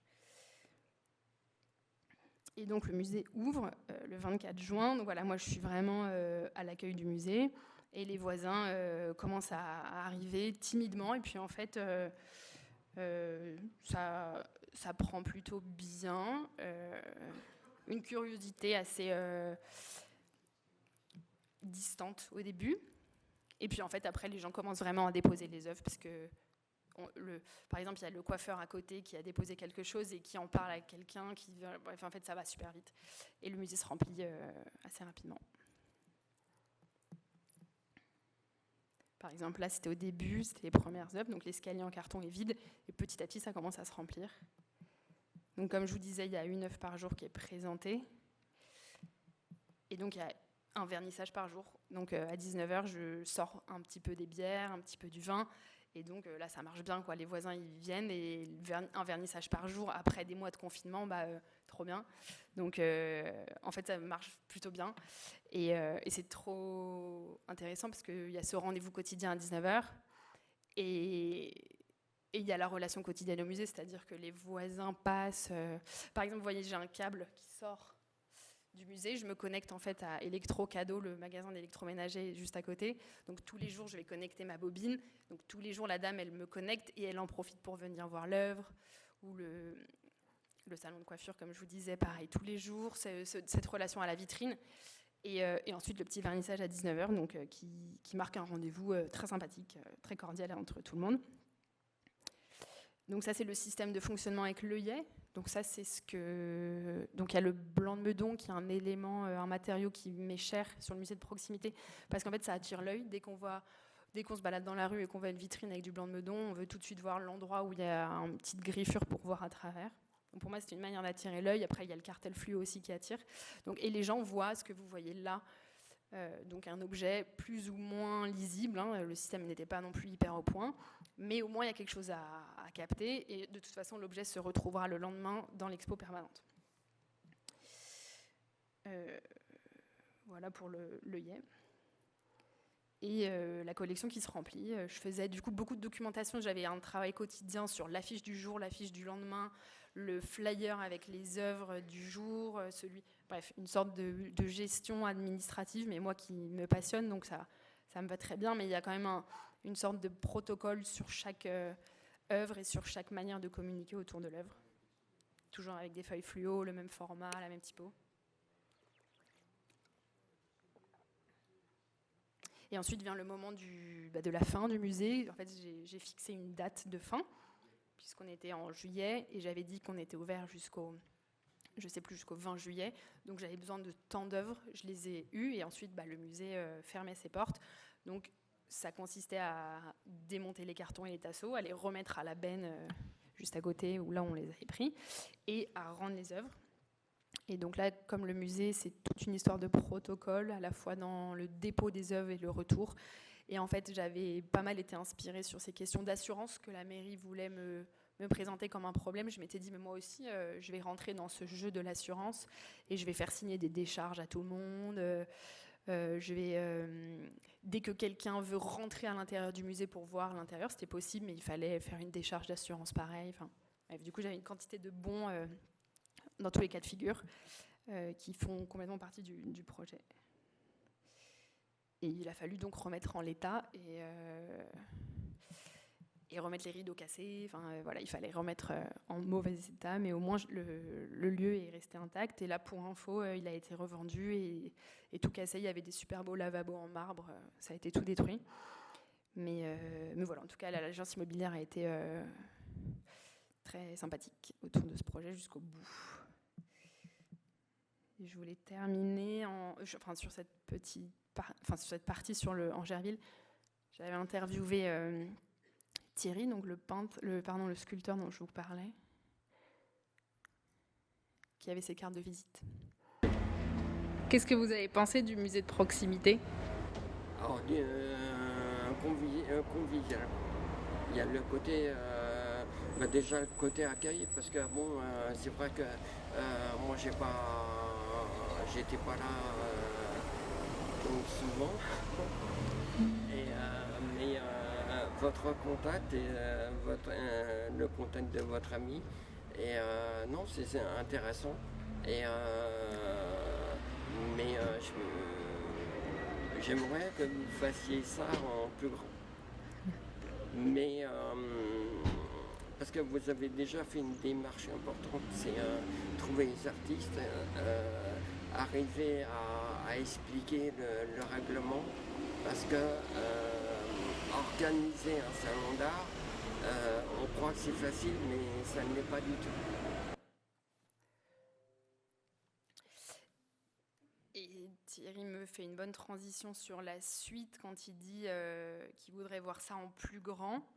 Et donc le musée ouvre le 24 juin. Donc voilà, moi je suis vraiment à l'accueil du musée. Et les voisins commencent à arriver timidement. Et puis en fait, ça prend plutôt bien. Une curiosité assez distante au début. Et puis en fait, après, les gens commencent vraiment à déposer les œuvres parce que par exemple, il y a le coiffeur à côté qui a déposé quelque chose et qui en parle à quelqu'un. Bref, en fait, ça va super vite. Et le musée se remplit assez rapidement. Par exemple, là, c'était au début, c'était les premières œuvres. Donc, l'escalier en carton est vide. Et petit à petit, ça commence à se remplir. Donc, comme je vous disais, il y a une œuvre par jour qui est présentée. Et donc, il y a un vernissage par jour. Donc, à 19h, je sors un petit peu des bières, un petit peu du vin. Et donc là, ça marche bien, quoi. Les voisins, ils viennent et un vernissage par jour après des mois de confinement, trop bien. Donc, en fait, ça marche plutôt bien. Et c'est trop intéressant parce qu'il y a ce rendez-vous quotidien à 19h. Et il y a la relation quotidienne au musée, c'est-à-dire que les voisins passent... par exemple, vous voyez, j'ai un câble qui sort du musée, je me connecte en fait à Electro Cadeau, le magasin d'électroménager juste à côté. Donc tous les jours, je vais connecter ma bobine. Donc tous les jours, la dame, elle me connecte et elle en profite pour venir voir l'œuvre. Ou le salon de coiffure, comme je vous disais, pareil, tous les jours, cette relation à la vitrine. Et ensuite, le petit vernissage à 19h, donc, qui marque un rendez-vous très sympathique, très cordial entre tout le monde. Donc ça, c'est le système de fonctionnement avec l'œillet. Donc ça, c'est ce que... Donc il y a le blanc de Meudon, qui est un élément, un matériau qui m'est cher sur le musée de proximité, parce qu'en fait, ça attire l'œil. Dès qu'on se balade dans la rue et qu'on voit une vitrine avec du blanc de Meudon, on veut tout de suite voir l'endroit où il y a une petite griffure pour voir à travers. Donc pour moi, c'est une manière d'attirer l'œil. Après, il y a le cartel fluo aussi qui attire. Donc, et les gens voient ce que vous voyez là. Donc un objet plus ou moins lisible, hein, le système n'était pas non plus hyper au point, mais au moins il y a quelque chose à capter, et de toute façon l'objet se retrouvera le lendemain dans l'expo permanente. Voilà pour l'œillet. Et la collection qui se remplit. Je faisais du coup beaucoup de documentation, j'avais un travail quotidien sur l'affiche du jour, l'affiche du lendemain, le flyer avec les œuvres du jour, bref, une sorte de gestion administrative, mais moi qui me passionne, donc ça me va très bien, mais il y a quand même une sorte de protocole sur chaque œuvre et sur chaque manière de communiquer autour de l'œuvre. Toujours avec des feuilles fluo, le même format, la même typo. Et ensuite vient le moment de la fin du musée. En fait, j'ai fixé une date de fin, puisqu'on était en juillet, et j'avais dit qu'on était ouvert jusqu'au 20 juillet. Donc j'avais besoin de tant d'œuvres, je les ai eues, et ensuite le musée fermait ses portes. Donc ça consistait à démonter les cartons et les tasseaux, à les remettre à la benne juste à côté, où là on les avait pris, et à rendre les œuvres. Et donc là, comme le musée, c'est toute une histoire de protocole, à la fois dans le dépôt des œuvres et le retour. Et en fait, j'avais pas mal été inspirée sur ces questions d'assurance que la mairie voulait me présenter comme un problème. Je m'étais dit, mais moi aussi, je vais rentrer dans ce jeu de l'assurance et je vais faire signer des décharges à tout le monde. Dès que quelqu'un veut rentrer à l'intérieur du musée pour voir l'intérieur, c'était possible, mais il fallait faire une décharge d'assurance pareil. Enfin, bref, du coup, j'avais une quantité de bons dans tous les cas de figure qui font complètement partie du projet. Et il a fallu donc remettre en l'état. et remettre les rideaux cassés. Enfin, voilà, il fallait remettre en mauvais état, mais au moins le lieu est resté intact. Et là, pour info, il a été revendu et tout cassé. Il y avait des super beaux lavabos en marbre. Ça a été tout détruit. Mais voilà, en tout cas, l'agence immobilière a été très sympathique autour de ce projet jusqu'au bout. Et je voulais terminer sur cette partie sur Angerville. J'avais interviewé Thierry, donc le sculpteur dont je vous parlais, qui avait ses cartes de visite. Qu'est-ce que vous avez pensé du musée de proximité ? Alors, convivial. Il y a le côté, déjà le côté accueil, parce que bon, c'est vrai que moi j'étais pas là souvent. Mais votre contact et le contact de votre ami, et non, c'est intéressant. Et mais j'aimerais que vous fassiez ça en plus grand. Mais parce que vous avez déjà fait une démarche importante, c'est trouver les artistes, arriver à expliquer le règlement, parce que organiser un salon d'art, on croit que c'est facile, mais ça ne l'est pas du tout. Et Thierry me fait une bonne transition sur la suite quand il dit qu'il voudrait voir ça en plus grand.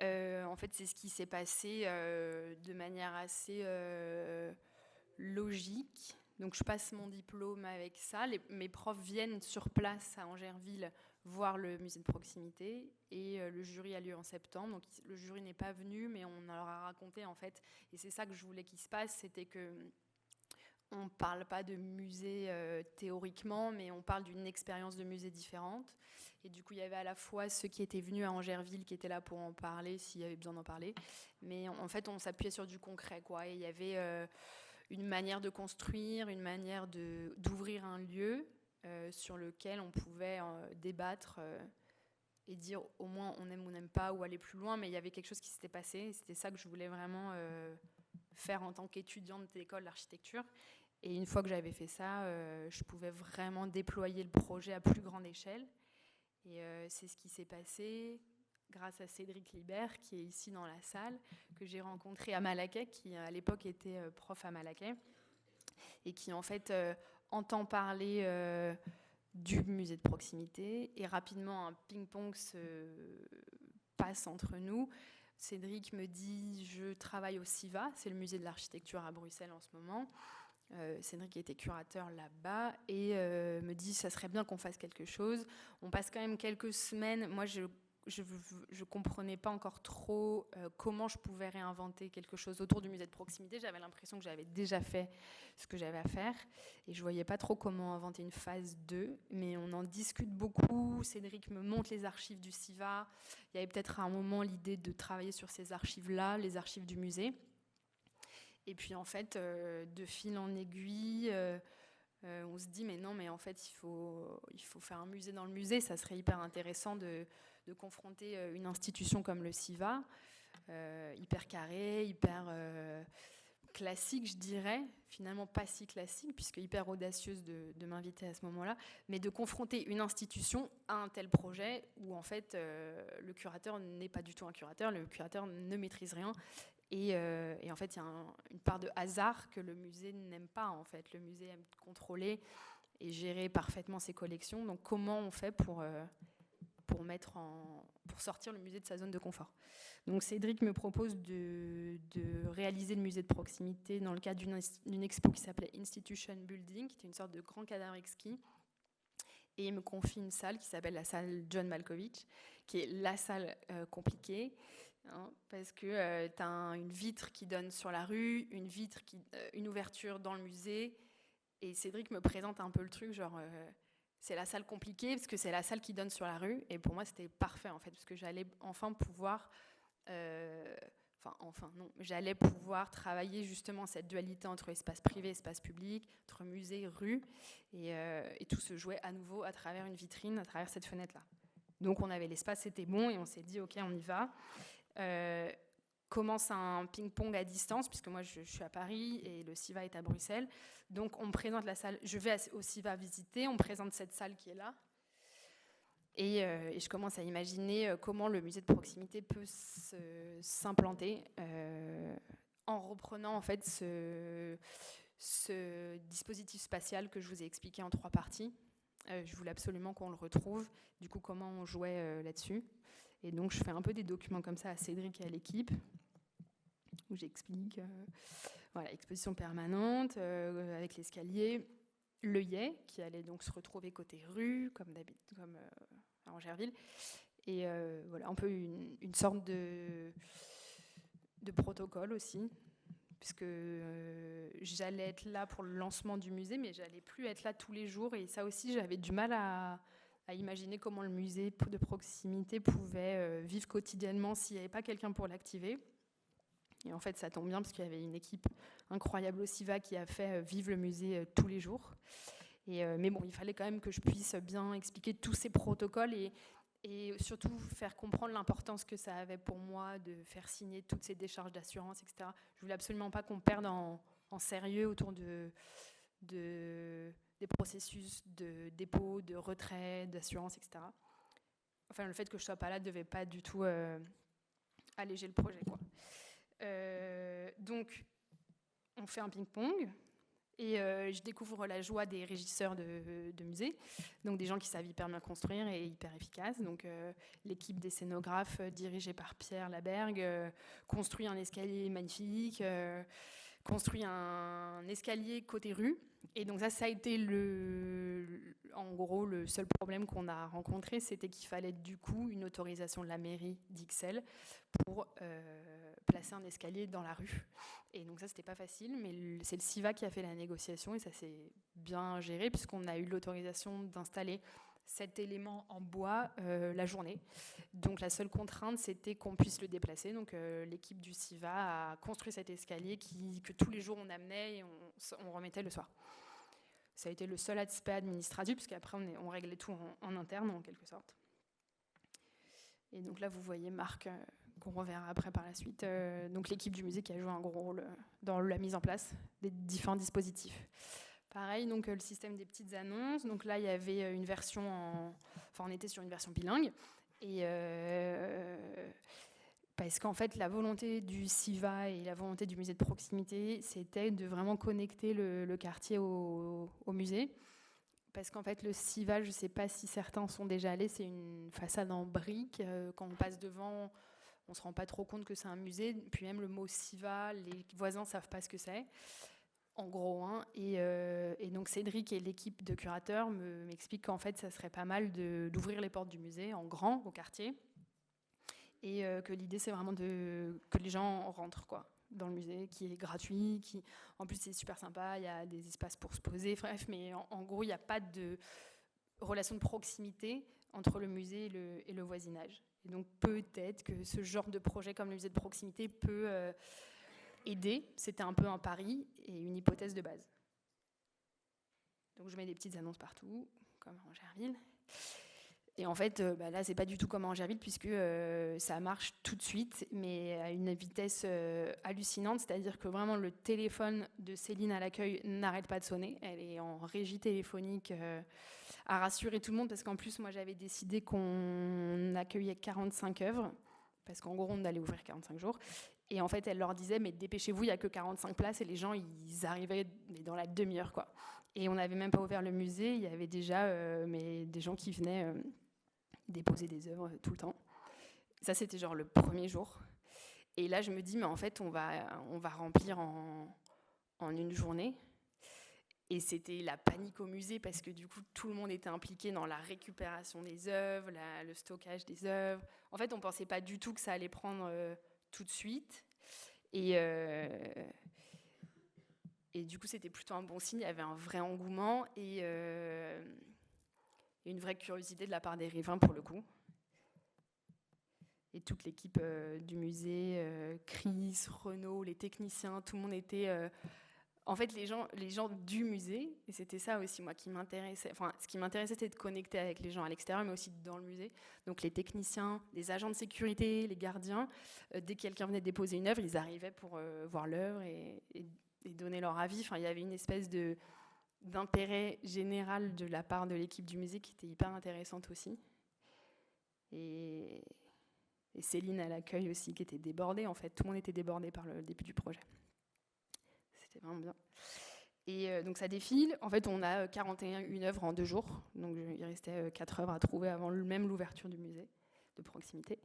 En fait, c'est ce qui s'est passé de manière assez logique. Donc, je passe mon diplôme avec ça. Mes profs viennent sur place à Angerville voir le musée de proximité. Et le jury a lieu en septembre. Donc, le jury n'est pas venu, mais on leur a raconté, en fait. Et c'est ça que je voulais qu'il se passe, c'était que on ne parle pas de musée théoriquement, mais on parle d'une expérience de musée différente. Et du coup, il y avait à la fois ceux qui étaient venus à Angerville, qui étaient là pour en parler, s'il y avait besoin d'en parler. Mais en fait, on s'appuyait sur du concret, quoi. Et il y avait une manière de construire, une manière d'ouvrir un lieu sur lequel on pouvait débattre et dire au moins on aime ou on n'aime pas, ou aller plus loin. Mais il y avait quelque chose qui s'était passé. Et c'était ça que je voulais vraiment faire en tant qu'étudiante d'école d'architecture. Et une fois que j'avais fait ça, je pouvais vraiment déployer le projet à plus grande échelle. Et c'est ce qui s'est passé grâce à Cédric Libert, qui est ici dans la salle, que j'ai rencontré à Malaquais, qui à l'époque était prof à Malaquais, et qui en fait entend parler du musée de proximité. Et rapidement, un ping-pong se passe entre nous. Cédric me dit, je travaille au CIVA, c'est le musée de l'architecture à Bruxelles en ce moment. Cédric était curateur là-bas et me dit ça serait bien qu'on fasse quelque chose. On passe quand même quelques semaines. Moi, je comprenais pas encore trop comment je pouvais réinventer quelque chose autour du musée de proximité. J'avais l'impression que j'avais déjà fait ce que j'avais à faire et je voyais pas trop comment inventer une phase 2, mais on en discute beaucoup. Cédric me montre les archives du CIVA. Il y avait peut-être à un moment l'idée de travailler sur ces archives-là, les archives du musée. Et puis en fait, de fil en aiguille, on se dit mais non, mais en fait il faut faire un musée dans le musée. Ça serait hyper intéressant de confronter une institution comme le CIVA, hyper carré, hyper classique, je dirais, finalement pas si classique, puisque hyper audacieuse de m'inviter à ce moment-là, mais de confronter une institution à un tel projet où en fait le curateur n'est pas du tout un curateur, le curateur ne maîtrise rien. Et en fait, il y a une part de hasard que le musée n'aime pas. En fait, le musée aime contrôler et gérer parfaitement ses collections. Donc, comment on fait pour sortir le musée de sa zone de confort ? Donc, Cédric me propose de réaliser le musée de proximité dans le cadre d'une expo qui s'appelait Institution Building, qui était une sorte de grand cadavre exquis. Et il me confie une salle qui s'appelle la salle John Malkovich, qui est la salle compliquée. Parce que tu as une vitre qui donne sur la rue, une ouverture dans le musée. Et Cédric me présente un peu le truc, genre c'est la salle compliquée parce que c'est la salle qui donne sur la rue. Et pour moi, c'était parfait en fait, parce que j'allais enfin pouvoir, j'allais pouvoir travailler justement cette dualité entre espace privé, espace public, entre musée, rue, et tout se jouait à nouveau à travers une vitrine, à travers cette fenêtre-là. Donc on avait l'espace, c'était bon, et on s'est dit ok, on y va. Commence un ping-pong à distance, puisque moi je suis à Paris et le CIVA est à Bruxelles. Donc on me présente la salle, je vais au CIVA visiter, on me présente cette salle qui est là. Et je commence à imaginer comment le musée de proximité peut s'implanter en reprenant en fait ce dispositif spatial que je vous ai expliqué en 3 parties. Je voulais absolument qu'on le retrouve. Du coup, comment on jouait là-dessus. Et donc, je fais un peu des documents comme ça à Cédric et à l'équipe, où j'explique voilà, exposition permanente avec l'escalier, l'œillet qui allait donc se retrouver côté rue, comme à Angerville. Et voilà, un peu une sorte de protocole aussi, puisque j'allais être là pour le lancement du musée, mais j'allais plus être là tous les jours. Et ça aussi, j'avais du mal à imaginer comment le musée de proximité pouvait vivre quotidiennement s'il n'y avait pas quelqu'un pour l'activer. Et en fait, ça tombe bien, parce qu'il y avait une équipe incroyable au CIVA qui a fait vivre le musée tous les jours. Mais bon, il fallait quand même que je puisse bien expliquer tous ces protocoles et surtout faire comprendre l'importance que ça avait pour moi de faire signer toutes ces décharges d'assurance, etc. Je voulais absolument pas qu'on perde en sérieux autour des processus de dépôt, de retrait, d'assurance, etc. Enfin, le fait que je sois pas là ne devait pas du tout alléger le projet, quoi. Donc, on fait un ping-pong. Et je découvre la joie des régisseurs de musées, donc des gens qui savent hyper bien construire et hyper efficaces. Donc l'équipe des scénographes dirigée par Pierre Labergue construit un escalier magnifique, construit un escalier côté rue. Et donc ça a été en gros le seul problème qu'on a rencontré, c'était qu'il fallait du coup une autorisation de la mairie d'Ixelles pour placer un escalier dans la rue. Et donc ça, c'était pas facile, mais c'est le CIVA qui a fait la négociation et ça s'est bien géré puisqu'on a eu l'autorisation d'installer cet élément en bois la journée. Donc la seule contrainte, c'était qu'on puisse le déplacer. Donc l'équipe du CIVA a construit cet escalier que tous les jours on amenait et on remettait le soir. Ça a été le seul aspect administratif, puisqu'après on réglait tout en interne en quelque sorte. Et donc là, vous voyez Marc, qu'on reverra après par la suite. Donc l'équipe du musée qui a joué un gros rôle dans la mise en place des différents dispositifs. Pareil, donc le système des petites annonces. Donc là, il y avait une version on était sur une version bilingue. Et parce qu'en fait, la volonté du CIVA et la volonté du musée de proximité, c'était de vraiment connecter le quartier au musée. Parce qu'en fait, le CIVA, je ne sais pas si certains sont déjà allés, c'est une façade en briques. Quand on passe devant, on ne se rend pas trop compte que c'est un musée. Puis même le mot CIVA, les voisins ne savent pas ce que c'est, en gros. Hein. Et donc Cédric et l'équipe de curateurs m'expliquent qu'en fait, ça serait pas mal d'ouvrir les portes du musée en grand, au quartier. Et que l'idée, c'est vraiment que les gens rentrent, quoi, dans le musée, qui est gratuit, en plus c'est super sympa, il y a des espaces pour se poser, bref, mais en gros il n'y a pas de relation de proximité entre le musée et le voisinage. Et donc peut-être que ce genre de projet comme le musée de proximité peut aider. C'était un peu un pari et une hypothèse de base. Donc je mets des petites annonces partout, comme à Angerville. Et en fait, là, c'est pas du tout comme à Angerville, puisque ça marche tout de suite, mais à une vitesse hallucinante. C'est-à-dire que vraiment, le téléphone de Céline à l'accueil n'arrête pas de sonner. Elle est en régie téléphonique à rassurer tout le monde, parce qu'en plus, moi, j'avais décidé qu'on accueillait 45 œuvres, parce qu'en gros, on allait ouvrir 45 jours. Et en fait, elle leur disait, mais dépêchez-vous, il n'y a que 45 places. Et les gens, ils arrivaient dans la demi-heure, quoi. Et on n'avait même pas ouvert le musée. Il y avait déjà des gens qui venaient déposer des œuvres tout le temps. Ça, c'était genre le premier jour. Et là, je me dis, mais en fait, on va remplir en une journée. Et c'était la panique au musée parce que du coup, tout le monde était impliqué dans la récupération des œuvres, le stockage des œuvres. En fait, on ne pensait pas du tout que ça allait prendre tout de suite. Et du coup, c'était plutôt un bon signe. Il y avait un vrai engouement et une vraie curiosité de la part des riverains pour le coup. Et toute l'équipe du musée, Chris, Renaud, les techniciens, tout le monde était en fait, les gens du musée, et c'était ça aussi, moi, qui m'intéressait. Enfin, ce qui m'intéressait, c'était de connecter avec les gens à l'extérieur, mais aussi dans le musée. Donc, les techniciens, les agents de sécurité, les gardiens, dès que quelqu'un venait déposer une œuvre, ils arrivaient pour voir l'œuvre et donner leur avis. Enfin, il y avait une espèce d'intérêt général de la part de l'équipe du musée qui était hyper intéressante aussi. Et Céline à l'accueil aussi, qui était débordée, en fait. Tout le monde était débordé par le début du projet. C'était vraiment bien. Et donc ça défile. En fait, on a 41 œuvres en 2 jours. Donc il restait 4 œuvres à trouver avant même l'ouverture du musée de proximité.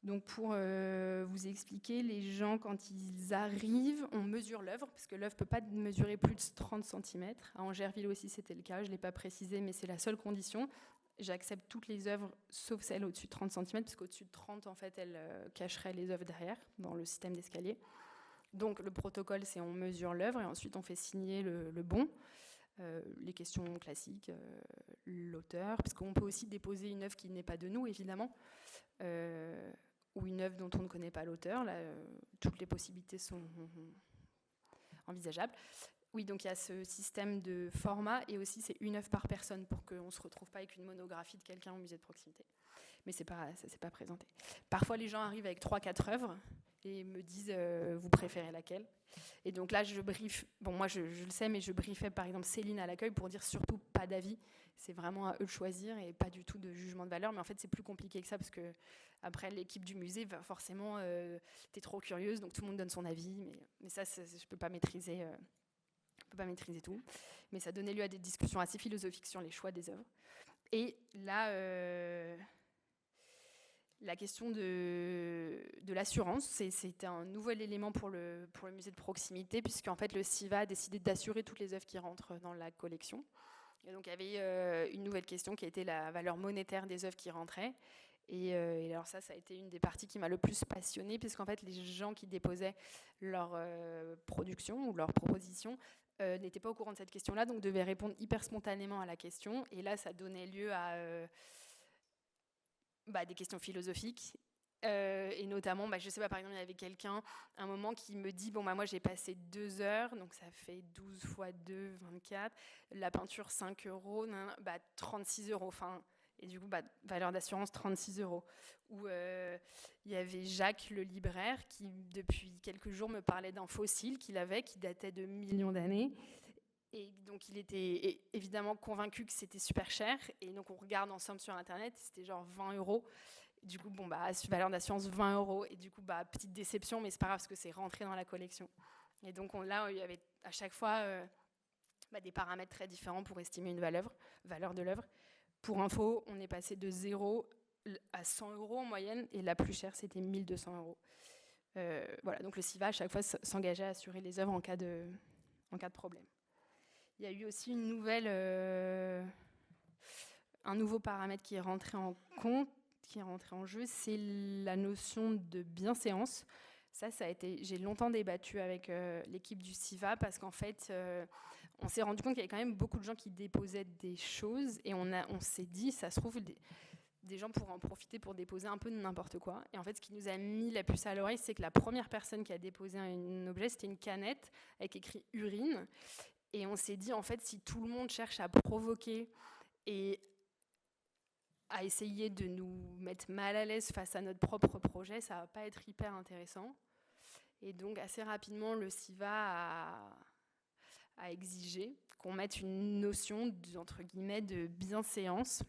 Donc pour vous expliquer, les gens, quand ils arrivent, on mesure l'œuvre, parce que l'œuvre ne peut pas mesurer plus de 30 cm. À Angerville aussi, c'était le cas. Je ne l'ai pas précisé, mais c'est la seule condition. J'accepte toutes les œuvres, sauf celles au-dessus de 30 cm, parce qu'au-dessus de 30, en fait, elles cacheraient les œuvres derrière, dans le système d'escalier. Donc le protocole, c'est on mesure l'œuvre et ensuite on fait signer le bon, les questions classiques, l'auteur, parce qu'on peut aussi déposer une œuvre qui n'est pas de nous, évidemment, ou une œuvre dont on ne connaît pas l'auteur. Là, toutes les possibilités sont envisageables. Oui, donc il y a ce système de format et aussi c'est une œuvre par personne pour qu'on ne se retrouve pas avec une monographie de quelqu'un au musée de proximité. Mais ça ne s'est pas présenté. Parfois, les gens arrivent avec 3-4 œuvres et me disent vous préférez laquelle. Et donc là, je briefe. Bon, moi, je le sais, mais je briefais par exemple Céline à l'accueil pour dire surtout pas d'avis. C'est vraiment à eux de choisir et pas du tout de jugement de valeur. Mais en fait, c'est plus compliqué que ça parce que après, l'équipe du musée va forcément. T'es trop curieuse, donc tout le monde donne son avis. Mais ça, je peux pas maîtriser. Je peux pas maîtriser tout. Mais ça donnait lieu à des discussions assez philosophiques sur les choix des œuvres. Et là. La question de l'assurance, c'était un nouvel élément pour le musée de proximité, puisqu'en fait le CIVA a décidé d'assurer toutes les œuvres qui rentrent dans la collection. Et donc il y avait une nouvelle question qui a été la valeur monétaire des œuvres qui rentraient. Et alors ça a été une des parties qui m'a le plus passionnée, puisqu'en fait les gens qui déposaient leur production ou leur proposition n'étaient pas au courant de cette question-là, donc devaient répondre hyper spontanément à la question. Et là, ça donnait lieu à... des questions philosophiques et notamment, je sais pas, par exemple, il y avait quelqu'un à un moment qui me dit moi j'ai passé 2 heures, donc ça fait 12 fois 2, 24, la peinture 5 €, 36 €, enfin, et du coup valeur d'assurance 36 €. Ou il y avait Jacques le libraire qui depuis quelques jours me parlait d'un fossile qu'il avait qui datait de millions d'années. Et donc, il était évidemment convaincu que c'était super cher. Et donc, on regarde ensemble sur Internet, c'était genre 20 €. Et du coup, valeur d'assurance 20 €. Et du coup, petite déception, mais c'est pas grave parce que c'est rentré dans la collection. Et donc, là, il y avait à chaque fois des paramètres très différents pour estimer une valeur de l'œuvre. Pour info, on est passé de 0 à 100 € en moyenne. Et la plus chère, c'était 1 200 €. Voilà, donc le CIVA, à chaque fois, s'engageait à assurer les œuvres en cas de problème. Il y a eu aussi un nouveau paramètre qui est rentré en compte, qui est rentré en jeu, c'est la notion de bienséance. Ça a été, j'ai longtemps débattu avec l'équipe du CIVA parce qu'en fait, on s'est rendu compte qu'il y avait quand même beaucoup de gens qui déposaient des choses et on s'est dit, ça se trouve, des gens pourraient en profiter pour déposer un peu de n'importe quoi. Et en fait, ce qui nous a mis la puce à l'oreille, c'est que la première personne qui a déposé un objet, c'était une canette avec écrit urine. Et on s'est dit, en fait, si tout le monde cherche à provoquer et à essayer de nous mettre mal à l'aise face à notre propre projet, ça ne va pas être hyper intéressant. Et donc, assez rapidement, le CIVA a exigé qu'on mette une notion, entre guillemets, de bienséance.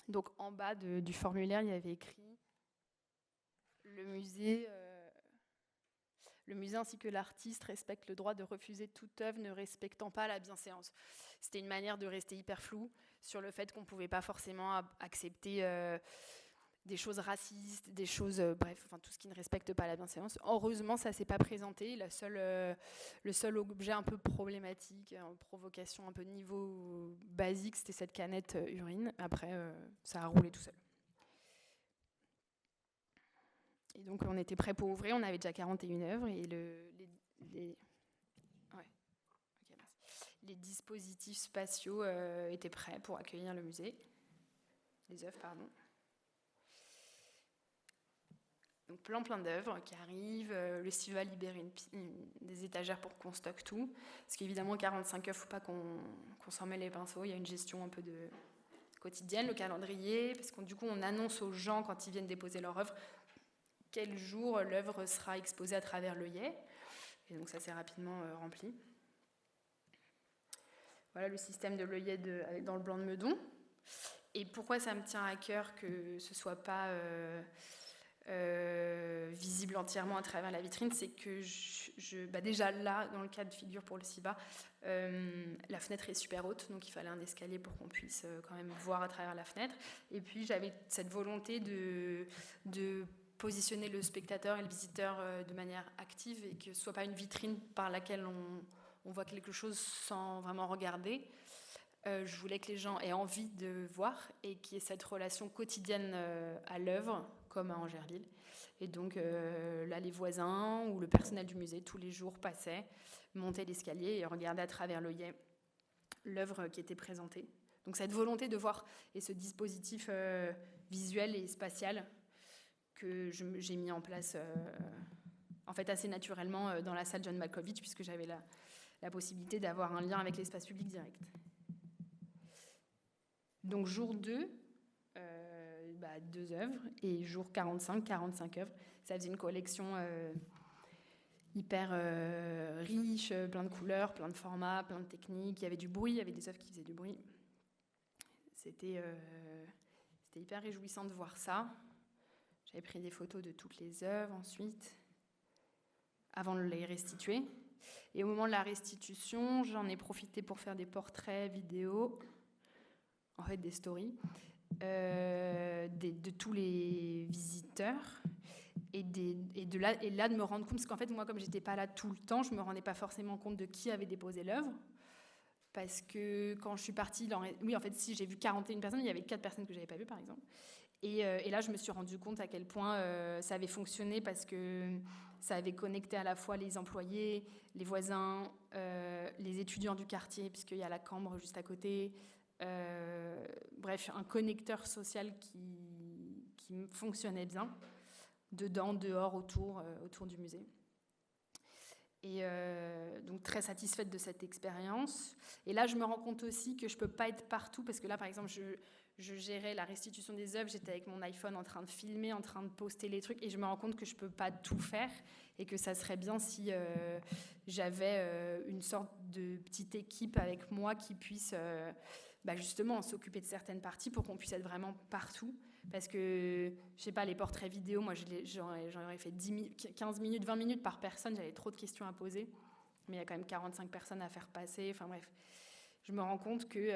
Donc, en bas du formulaire, il y avait écrit « Le musée ainsi que l'artiste respectent le droit de refuser toute œuvre ne respectant pas la bienséance. » C'était une manière de rester hyper flou sur le fait qu'on ne pouvait pas forcément accepter des choses racistes, des choses, tout ce qui ne respecte pas la bienséance. Heureusement, ça ne s'est pas présenté. Le seul objet un peu problématique, en provocation un peu de niveau basique, c'était cette canette urine. Après, ça a roulé tout seul. Et donc, on était prêts pour ouvrir. On avait déjà 41 œuvres et les dispositifs spatiaux étaient prêts pour accueillir le musée. Les œuvres, pardon. Donc plein d'œuvres qui arrivent. Le SIVA va libérer des étagères pour qu'on stocke tout. Parce qu'évidemment, 45 œuvres, il ne faut pas qu'on s'en mêle les pinceaux. Il y a une gestion un peu quotidienne, le calendrier, parce que du coup, on annonce aux gens quand ils viennent déposer leur œuvre quel jour l'œuvre sera exposée à travers l'œillet. Et donc ça s'est rapidement rempli. Voilà le système de l'œillet dans le blanc de Meudon. Et pourquoi ça me tient à cœur que ce ne soit pas visible entièrement à travers la vitrine, c'est que déjà là, dans le cas de figure pour le SIVA, la fenêtre est super haute, donc il fallait un escalier pour qu'on puisse quand même voir à travers la fenêtre. Et puis j'avais cette volonté de positionner le spectateur et le visiteur de manière active et que ce ne soit pas une vitrine par laquelle on voit quelque chose sans vraiment regarder. Je voulais que les gens aient envie de voir et qu'il y ait cette relation quotidienne à l'œuvre, comme à Angerville. Et donc là, les voisins ou le personnel du musée, tous les jours, passaient, montaient l'escalier et regardaient à travers l'œillet l'œuvre qui était présentée. Donc cette volonté de voir et ce dispositif visuel et spatial que j'ai mis en place en fait assez naturellement dans la salle John Malkovich, puisque j'avais la possibilité d'avoir un lien avec l'espace public direct. Donc jour 2, 2 œuvres, et jour 45 œuvres. Ça faisait une collection hyper riche, plein de couleurs, plein de formats, plein de techniques. Il y avait du bruit, il y avait des œuvres qui faisaient du bruit. C'était hyper réjouissant de voir ça. J'avais pris des photos de toutes les œuvres ensuite, avant de les restituer. Et au moment de la restitution, j'en ai profité pour faire des portraits vidéo, en fait des stories, de tous les visiteurs. Et là, de me rendre compte, parce qu'en fait, moi, comme je n'étais pas là tout le temps, je ne me rendais pas forcément compte de qui avait déposé l'œuvre. Parce que quand je suis partie, oui, en fait, si j'ai vu 41 personnes, il y avait 4 personnes que je n'avais pas vues, par exemple. Et là, je me suis rendu compte à quel point ça avait fonctionné parce que ça avait connecté à la fois les employés, les voisins, les étudiants du quartier, puisqu'il y a la Cambre juste à côté. Bref, un connecteur social qui fonctionnait bien, dedans, dehors, autour du musée. Et donc très satisfaite de cette expérience. Et là, je me rends compte aussi que je ne peux pas être partout, parce que là, par exemple, je gérais la restitution des œuvres, j'étais avec mon iPhone en train de filmer, en train de poster les trucs, et je me rends compte que je ne peux pas tout faire, et que ça serait bien si j'avais une sorte de petite équipe avec moi qui puisse justement s'occuper de certaines parties pour qu'on puisse être vraiment partout. Parce que, je sais pas, les portraits vidéo, moi j'aurais fait 15 minutes, 20 minutes par personne, j'avais trop de questions à poser, mais il y a quand même 45 personnes à faire passer, enfin bref. Je me rends compte que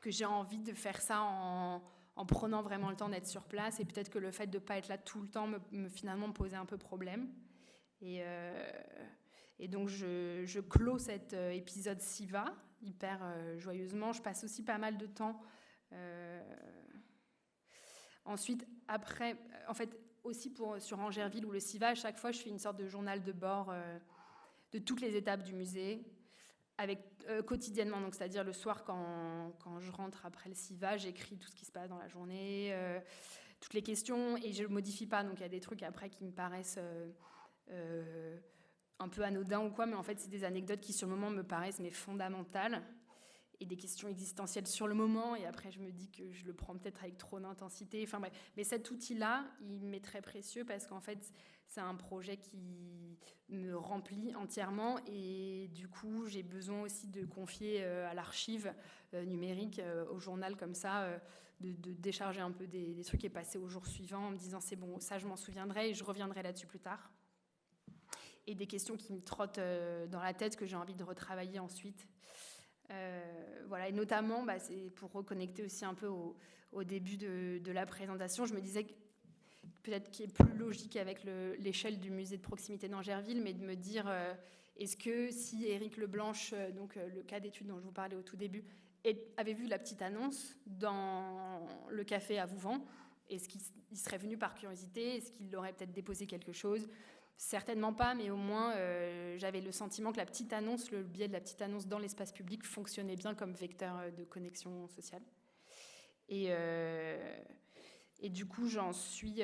j'ai envie de faire ça en prenant vraiment le temps d'être sur place, et peut-être que le fait de ne pas être là tout le temps finalement me posait un peu problème. Et donc je clôt cet épisode SIVA hyper joyeusement. Je passe aussi pas mal de temps ensuite, après, en fait, aussi sur Angerville ou le SIVA, à chaque fois, je fais une sorte de journal de bord de toutes les étapes du musée, quotidiennement. Donc, c'est-à-dire le soir, quand je rentre après le SIVA, j'écris tout ce qui se passe dans la journée, toutes les questions, et je ne modifie pas. Donc, il y a des trucs après qui me paraissent un peu anodins ou quoi, mais en fait, c'est des anecdotes qui, sur le moment, me paraissent fondamentales. Et des questions existentielles sur le moment, et après je me dis que je le prends peut-être avec trop d'intensité. Enfin bref, mais cet outil-là, il m'est très précieux parce qu'en fait, c'est un projet qui me remplit entièrement, et du coup, j'ai besoin aussi de confier à l'archive numérique, au journal comme ça, de décharger un peu des trucs et passer au jour suivant en me disant c'est bon, ça je m'en souviendrai et je reviendrai là-dessus plus tard. Et des questions qui me trottent dans la tête que j'ai envie de retravailler ensuite. Voilà, et notamment, c'est pour reconnecter aussi un peu au début de la présentation. Je me disais que peut-être qu'il est plus logique avec l'échelle du musée de proximité d'Angerville, mais de me dire, est-ce que si Éric Leblanche, donc le cas d'étude dont je vous parlais au tout début, avait vu la petite annonce dans le café à Vouvant, est-ce qu'il serait venu par curiosité? Est-ce qu'il aurait peut-être déposé quelque chose? Certainement pas, mais au moins j'avais le sentiment que la petite annonce, le biais de la petite annonce dans l'espace public fonctionnait bien comme vecteur de connexion sociale. Et Et du coup, j'en suis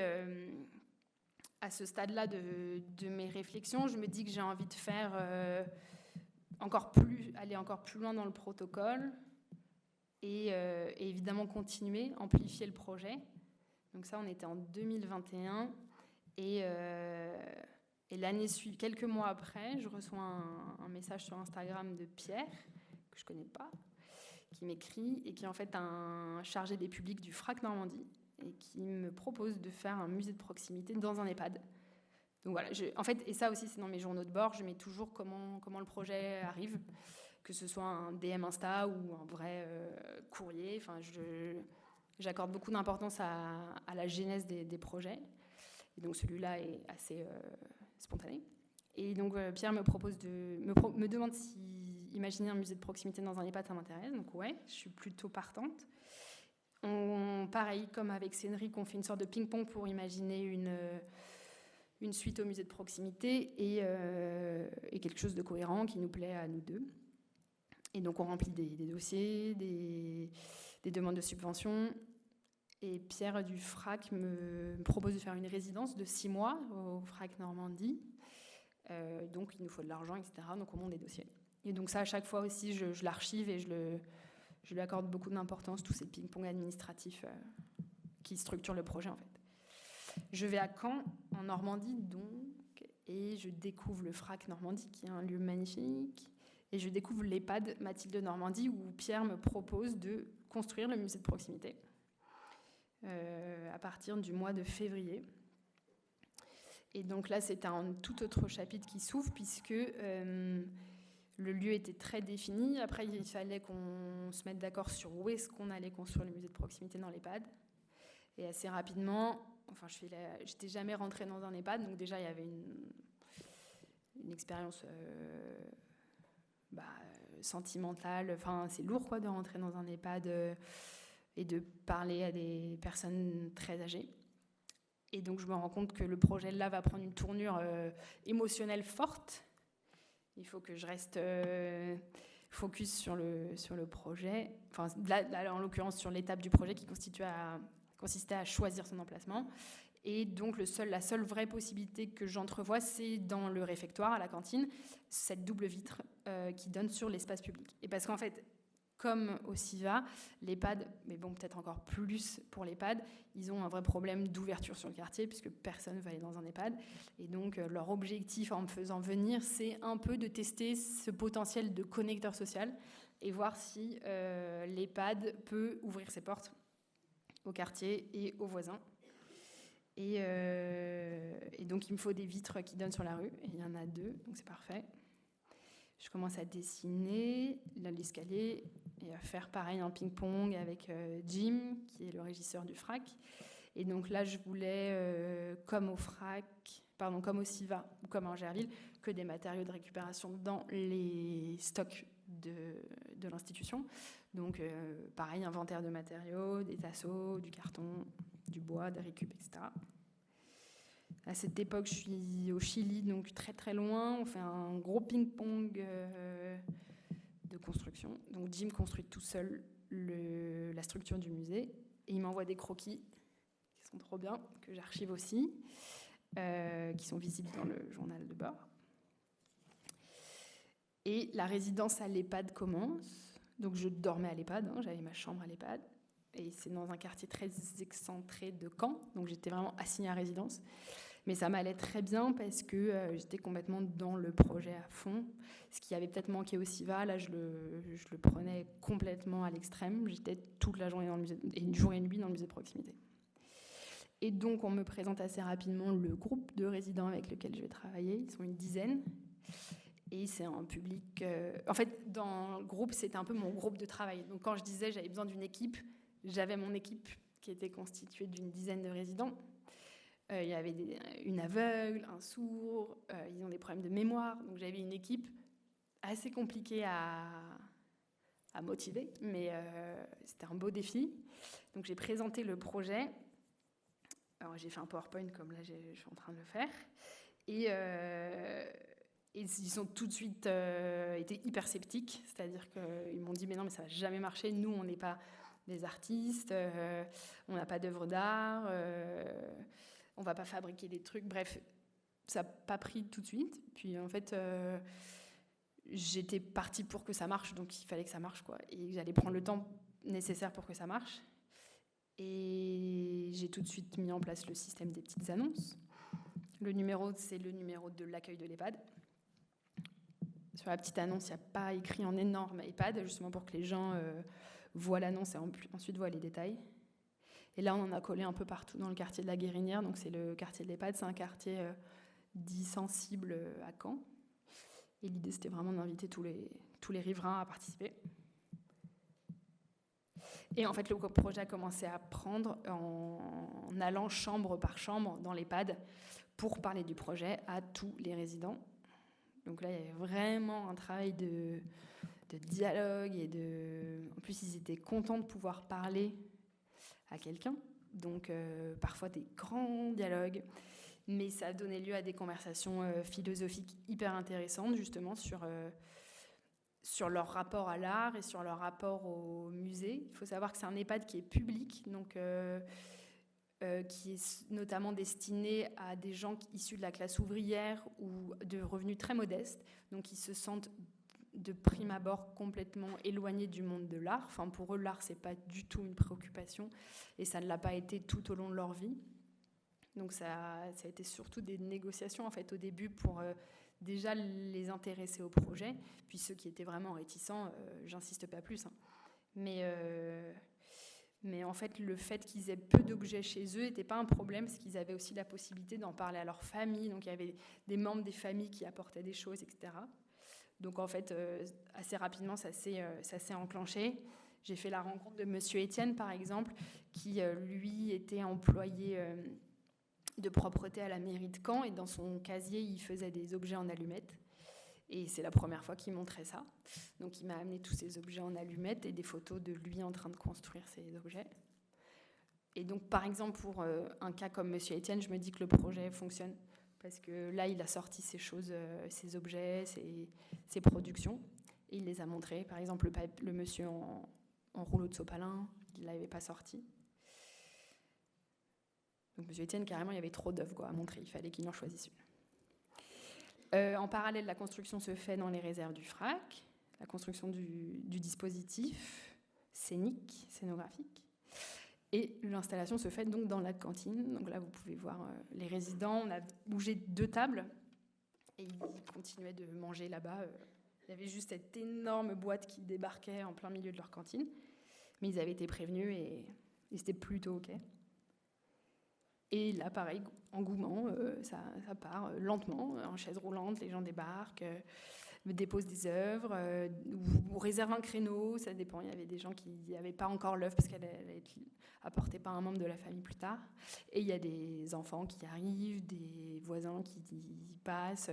à ce stade-là de mes réflexions. Je me dis que j'ai envie de faire aller encore plus loin dans le protocole et évidemment continuer, amplifier le projet. Donc ça, on était en 2021 et l'année suivante, quelques mois après, je reçois un message sur Instagram de Pierre, que je ne connais pas, qui m'écrit et qui est en fait un chargé des publics du FRAC Normandie et qui me propose de faire un musée de proximité dans un EHPAD. Donc voilà, en fait, et ça aussi c'est dans mes journaux de bord, je mets toujours comment le projet arrive, que ce soit un DM Insta ou un vrai courrier. Enfin, j'accorde beaucoup d'importance à la genèse des projets. Et donc celui-là est assez spontané. Et donc Pierre me demande si imaginer un musée de proximité dans un EHPAD, ça m'intéresse. Donc ouais, je suis plutôt partante. Pareil, comme avec Cédric, on fait une sorte de ping-pong pour imaginer une suite au musée de proximité et quelque chose de cohérent qui nous plaît à nous deux. Et donc on remplit des dossiers, des demandes de subventions. Et Pierre du FRAC me propose de faire une résidence de 6 mois au FRAC Normandie. Donc il nous faut de l'argent, etc. Donc on monte des dossiers. Et donc ça, à chaque fois aussi, je l'archive et je lui accorde beaucoup d'importance, tous ces ping-pong administratifs qui structurent le projet, en fait. Je vais à Caen, en Normandie, donc, et je découvre le FRAC Normandie, qui est un lieu magnifique. Et je découvre l'EHPAD Mathilde Normandie, où Pierre me propose de construire le musée de proximité à partir du mois de février. Et donc là, c'est un tout autre chapitre qui s'ouvre, puisque le lieu était très défini. Après, il fallait qu'on se mette d'accord sur où est-ce qu'on allait construire le musée de proximité dans l'EHPAD. Et assez rapidement, j'étais jamais rentrée dans un EHPAD, donc déjà, il y avait une expérience sentimentale. Enfin, c'est lourd, quoi, de rentrer dans un EHPAD et de parler à des personnes très âgées. Et donc, je me rends compte que le projet, là, va prendre une tournure émotionnelle forte. Il faut que je reste focus sur le projet. Enfin, là, en l'occurrence, sur l'étape du projet qui consistait à choisir son emplacement. Et donc, la seule vraie possibilité que j'entrevois, c'est dans le réfectoire, à la cantine, cette double vitre qui donne sur l'espace public. Et parce qu'en fait, comme au CIVA, l'EHPAD, mais bon, peut-être encore plus pour l'EHPAD, ils ont un vrai problème d'ouverture sur le quartier, puisque personne ne va aller dans un EHPAD. Et donc, leur objectif en me faisant venir, c'est un peu de tester ce potentiel de connecteur social et voir si l'EHPAD peut ouvrir ses portes au quartier et aux voisins. Et donc, il me faut des vitres qui donnent sur la rue. Et il y en a 2, donc c'est parfait. Je commence à dessiner l'escalier et à faire pareil un ping-pong avec Jim, qui est le régisseur du FRAC. Et donc là, je voulais, comme au CIVA ou comme à Angerville, que des matériaux de récupération dans les stocks de l'institution. Donc pareil, inventaire de matériaux, des tasseaux, du carton, du bois, des récup, etc. À cette époque, je suis au Chili, donc très très loin. On fait un gros ping-pong de construction. Donc Jim construit tout seul la structure du musée. Et il m'envoie des croquis qui sont trop bien, que j'archive aussi, qui sont visibles dans le journal de bord. Et la résidence à l'EHPAD commence. Donc je dormais à l'EHPAD, j'avais ma chambre à l'EHPAD. Et c'est dans un quartier très excentré de Caen. Donc j'étais vraiment assignée à résidence. Mais ça m'allait très bien parce que j'étais complètement dans le projet à fond. Ce qui avait peut-être manqué au CIVA, là, je le prenais complètement à l'extrême. J'étais toute la journée dans le musée, et jour et nuit dans le musée de proximité. Et donc, on me présente assez rapidement le groupe de résidents avec lequel je vais travailler. Ils sont une dizaine. Et c'est un public... En fait, dans le groupe, c'était un peu mon groupe de travail. Donc, quand je disais j'avais besoin d'une équipe, j'avais mon équipe qui était constituée d'une dizaine de résidents. Il y avait une aveugle, un sourd, ils ont des problèmes de mémoire. Donc j'avais une équipe assez compliquée à motiver, mais c'était un beau défi. Donc j'ai présenté le projet. Alors j'ai fait un PowerPoint comme là je suis en train de le faire. Et ils ont tout de suite été hyper sceptiques. C'est-à-dire qu'ils m'ont dit mais non, mais ça va jamais marcher. Nous, on n'est pas des artistes, on n'a pas d'œuvre d'art, on ne va pas fabriquer des trucs. Bref, ça n'a pas pris tout de suite. Puis en fait, j'étais partie pour que ça marche, donc il fallait que ça marche, quoi. Et j'allais prendre le temps nécessaire pour que ça marche. Et j'ai tout de suite mis en place le système des petites annonces. Le numéro, c'est le numéro de l'accueil de l'EHPAD. Sur la petite annonce, il n'y a pas écrit en énorme EHPAD, justement pour que les gens voient l'annonce et ensuite voient les détails. Et là, on en a collé un peu partout dans le quartier de la Guérinière. Donc c'est le quartier de l'EHPAD, c'est un quartier dit sensible à Caen. Et l'idée, c'était vraiment d'inviter tous les riverains à participer. Et en fait, le projet a commencé à prendre en allant chambre par chambre dans l'EHPAD pour parler du projet à tous les résidents. Donc là, il y avait vraiment un travail de dialogue en plus, ils étaient contents de pouvoir parler à quelqu'un. Donc parfois des grands dialogues. Mais ça a donné lieu à des conversations philosophiques hyper intéressantes, justement, sur leur rapport à l'art et sur leur rapport au musée. Il faut savoir que c'est un EHPAD qui est public, donc qui est notamment destiné à des gens issus de la classe ouvrière ou de revenus très modestes, donc qui se sentent de prime abord complètement éloignés du monde de l'art. Enfin, pour eux, l'art, c'est pas du tout une préoccupation, et ça ne l'a pas été tout au long de leur vie. Donc ça a été surtout des négociations en fait au début pour déjà les intéresser au projet. Puis ceux qui étaient vraiment réticents, j'insiste pas plus. Hein. Mais en fait, le fait qu'ils aient peu d'objets chez eux n'était pas un problème, parce qu'ils avaient aussi la possibilité d'en parler à leur famille. Donc il y avait des membres des familles qui apportaient des choses, etc. Donc en fait, assez rapidement, ça s'est enclenché. J'ai fait la rencontre de Monsieur Étienne, par exemple, qui lui était employé de propreté à la mairie de Caen, et dans son casier, il faisait des objets en allumettes. Et c'est la première fois qu'il montrait ça. Donc il m'a amené tous ces objets en allumettes et des photos de lui en train de construire ces objets. Et donc, par exemple, pour un cas comme Monsieur Étienne, je me dis que le projet fonctionne. Parce que là, il a sorti ses choses, ses objets, ses productions. Et il les a montrés. Par exemple, le monsieur en rouleau de sopalin, il ne l'avait pas sorti. Donc, Monsieur Étienne, carrément, il y avait trop d'œuvres à montrer. Il fallait qu'il en choisisse une. En parallèle, la construction se fait dans les réserves du FRAC, la construction du dispositif scénographique. Et l'installation se fait donc dans la cantine. Donc là, vous pouvez voir les résidents. On a bougé 2 tables et ils continuaient de manger là-bas. Il y avait juste cette énorme boîte qui débarquait en plein milieu de leur cantine. Mais ils avaient été prévenus et c'était plutôt OK. Et là, pareil, engouement, ça part lentement, en chaise roulante, les gens débarquent, déposent des œuvres, ou réservent un créneau, ça dépend. Il y avait des gens qui n'avaient pas encore l'œuvre parce qu'elle allait être apportée par un membre de la famille plus tard. Et il y a des enfants qui arrivent, des voisins qui passent.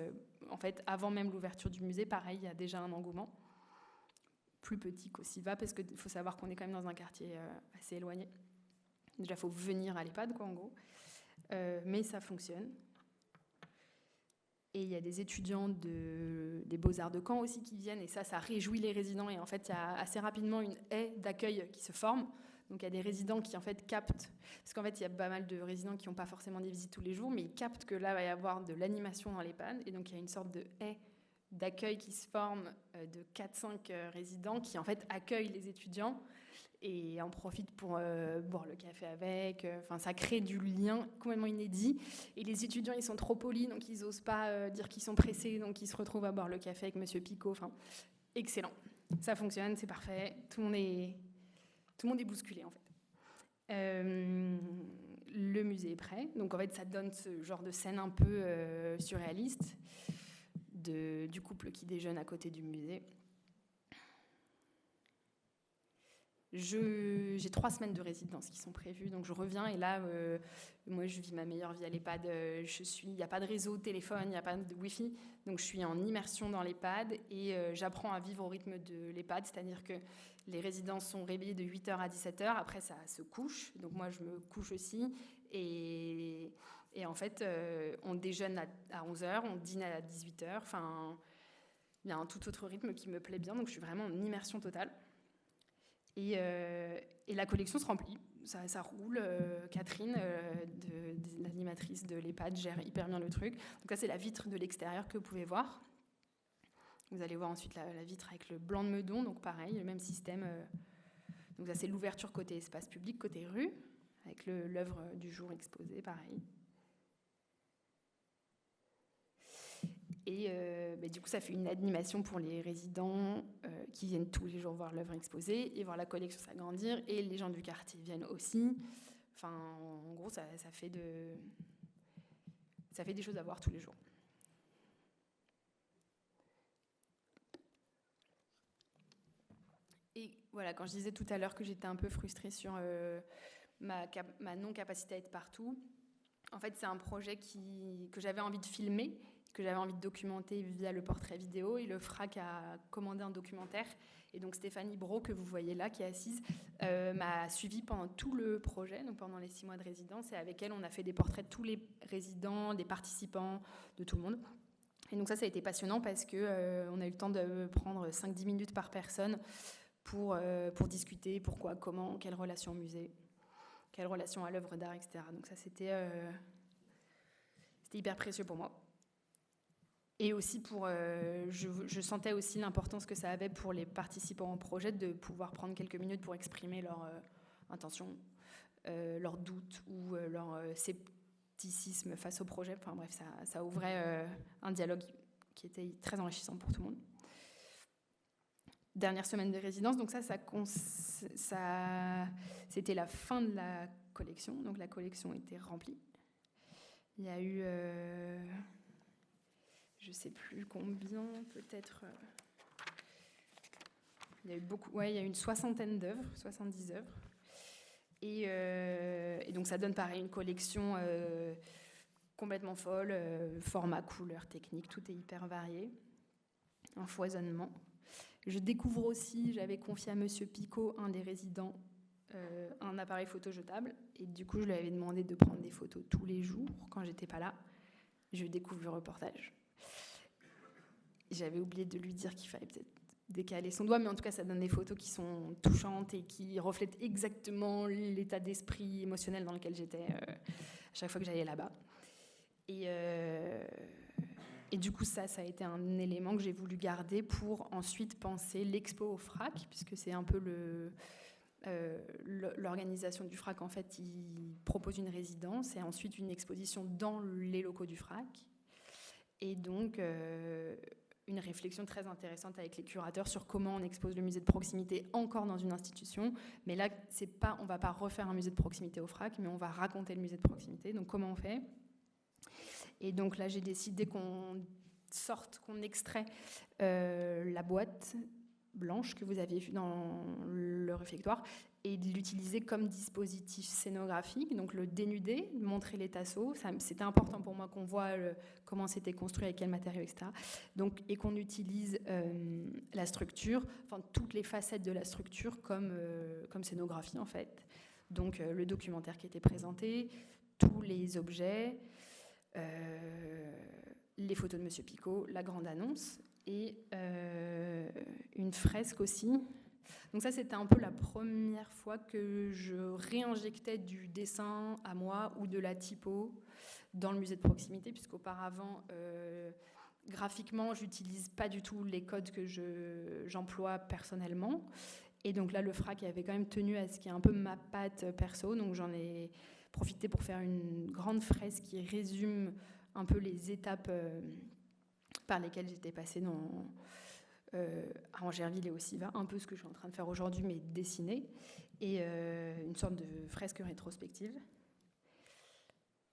En fait, avant même l'ouverture du musée, pareil, il y a déjà un engouement. Plus petit qu'Aussiva, parce qu'il faut savoir qu'on est quand même dans un quartier assez éloigné. Déjà, il faut venir à l'EHPAD, quoi, en gros. Mais ça fonctionne. Et il y a des étudiants des Beaux-Arts de Caen aussi qui viennent, et ça réjouit les résidents. Et en fait, il y a assez rapidement une haie d'accueil qui se forme. Donc il y a des résidents qui en fait captent, parce qu'en fait il y a pas mal de résidents qui n'ont pas forcément des visites tous les jours, mais ils captent que là il va y avoir de l'animation dans l'EHPAD, et donc il y a une sorte de haie d'accueil qui se forme de 4-5 résidents qui en fait accueillent les étudiants et en profitent pour boire le café avec. Enfin, ça crée du lien complètement inédit. Et les étudiants, ils sont trop polis, donc ils n'osent pas dire qu'ils sont pressés, donc ils se retrouvent à boire le café avec Monsieur Picot. Enfin, excellent. Ça fonctionne, c'est parfait. Tout le monde est bousculé, en fait. Le musée est prêt. Donc, en fait, ça donne ce genre de scène un peu surréaliste du couple qui déjeune à côté du musée. J'ai 3 semaines de résidence qui sont prévues, donc je reviens et là, moi je vis ma meilleure vie à l'EHPAD. Il n'y a pas de réseau, téléphone, il n'y a pas de Wi-Fi, donc je suis en immersion dans l'EHPAD et j'apprends à vivre au rythme de l'EHPAD, c'est-à-dire que les résidents sont réveillés de 8h à 17h, après ça se couche, donc moi je me couche aussi et en fait on déjeune à 11h, on dîne à 18h, enfin il y a un tout autre rythme qui me plaît bien, donc je suis vraiment en immersion totale. Et la collection se remplit, ça roule. Catherine, l'animatrice de l'EHPAD, gère hyper bien le truc. Donc ça, c'est la vitre de l'extérieur que vous pouvez voir. Vous allez voir ensuite la vitre avec le blanc de Meudon, donc pareil, le même système. Donc ça, c'est l'ouverture côté espace public, côté rue, avec l'œuvre du jour exposée, pareil. Et du coup, ça fait une animation pour les résidents qui viennent tous les jours voir l'œuvre exposée et voir la collection s'agrandir. Et les gens du quartier viennent aussi. Enfin, en gros, ça fait des choses à voir tous les jours. Et voilà, quand je disais tout à l'heure que j'étais un peu frustrée sur ma non-capacité à être partout, en fait, c'est un projet que j'avais envie de filmer, que j'avais envie de documenter via le portrait vidéo, et le FRAC a commandé un documentaire. Et donc Stéphanie Brault, que vous voyez là, qui est assise, m'a suivie pendant tout le projet, donc pendant les 6 mois de résidence, et avec elle, on a fait des portraits de tous les résidents, des participants, de tout le monde. Et donc ça a été passionnant parce qu'on a eu le temps de prendre 5-10 minutes par personne pour discuter pourquoi, comment, quelle relation au musée, quelle relation à l'œuvre d'art, etc. Donc ça, c'était hyper précieux pour moi. Et aussi je sentais aussi l'importance que ça avait pour les participants au projet de pouvoir prendre quelques minutes pour exprimer leur intention, leurs doutes ou leur scepticisme face au projet. Enfin bref, ça ouvrait un dialogue qui était très enrichissant pour tout le monde. Dernière semaine de résidence, donc ça c'était la fin de la collection, donc la collection était remplie. Il y a eu, je ne sais plus combien, peut-être, il y a eu beaucoup, ouais, il y a eu une 60aine d'œuvres, 70 œuvres, et donc ça donne pareil une collection complètement folle, format, couleur, technique, tout est hyper varié, un foisonnement. Je découvre aussi, j'avais confié à Monsieur Picot, un des résidents, un appareil photo jetable. Et du coup, je lui avais demandé de prendre des photos tous les jours quand j'étais pas là. Je découvre le reportage. J'avais oublié de lui dire qu'il fallait peut-être décaler son doigt, mais en tout cas, ça donne des photos qui sont touchantes et qui reflètent exactement l'état d'esprit émotionnel dans lequel j'étais à chaque fois que j'allais là-bas. Et du coup, ça a été un élément que j'ai voulu garder pour ensuite penser l'expo au FRAC, puisque c'est un peu l'organisation du FRAC. En fait, il propose une résidence et ensuite une exposition dans les locaux du FRAC. Et donc, une réflexion très intéressante avec les curateurs sur comment on expose le musée de proximité encore dans une institution. Mais là, on ne va pas refaire un musée de proximité au FRAC, mais on va raconter le musée de proximité. Donc, comment on fait ? Et donc là, j'ai décidé qu'on extrait la boîte blanche que vous aviez vue dans le réfectoire et de l'utiliser comme dispositif scénographique, donc le dénuder, montrer les tasseaux. C'était important pour moi qu'on voit comment c'était construit, avec quel matériau, etc. Donc, et qu'on utilise la structure, enfin toutes les facettes de la structure comme scénographie en fait. Donc le documentaire qui était présenté, tous les objets, les photos de Monsieur Picot, la grande annonce et une fresque aussi. Donc ça, c'était un peu la première fois que je réinjectais du dessin à moi ou de la typo dans le musée de proximité, puisqu'auparavant, graphiquement, j'utilise pas du tout les codes que j'emploie personnellement. Et donc là, le FRAC avait quand même tenu à ce qui est un peu ma patte perso, donc j'en ai profité pour faire une grande fresque qui résume un peu les étapes par lesquelles j'étais passée à Angerville et au CIVA, un peu ce que je suis en train de faire aujourd'hui, mais dessiné, et une sorte de fresque rétrospective.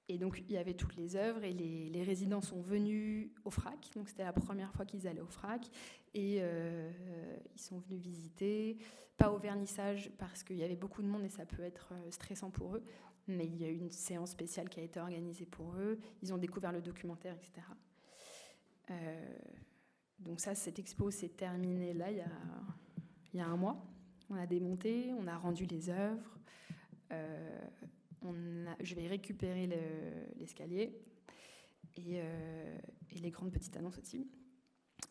Et donc, il y avait toutes les œuvres, et les résidents sont venus au FRAC, donc c'était la première fois qu'ils allaient au FRAC, et ils sont venus visiter, pas au vernissage, parce qu'il y avait beaucoup de monde, et ça peut être stressant pour eux, mais il y a eu une séance spéciale qui a été organisée pour eux. Ils ont découvert le documentaire, etc. Donc ça, cette expo s'est terminée là, il y a un mois. On a démonté, on a rendu les œuvres. Je vais récupérer l'escalier et les grandes petites annonces aussi.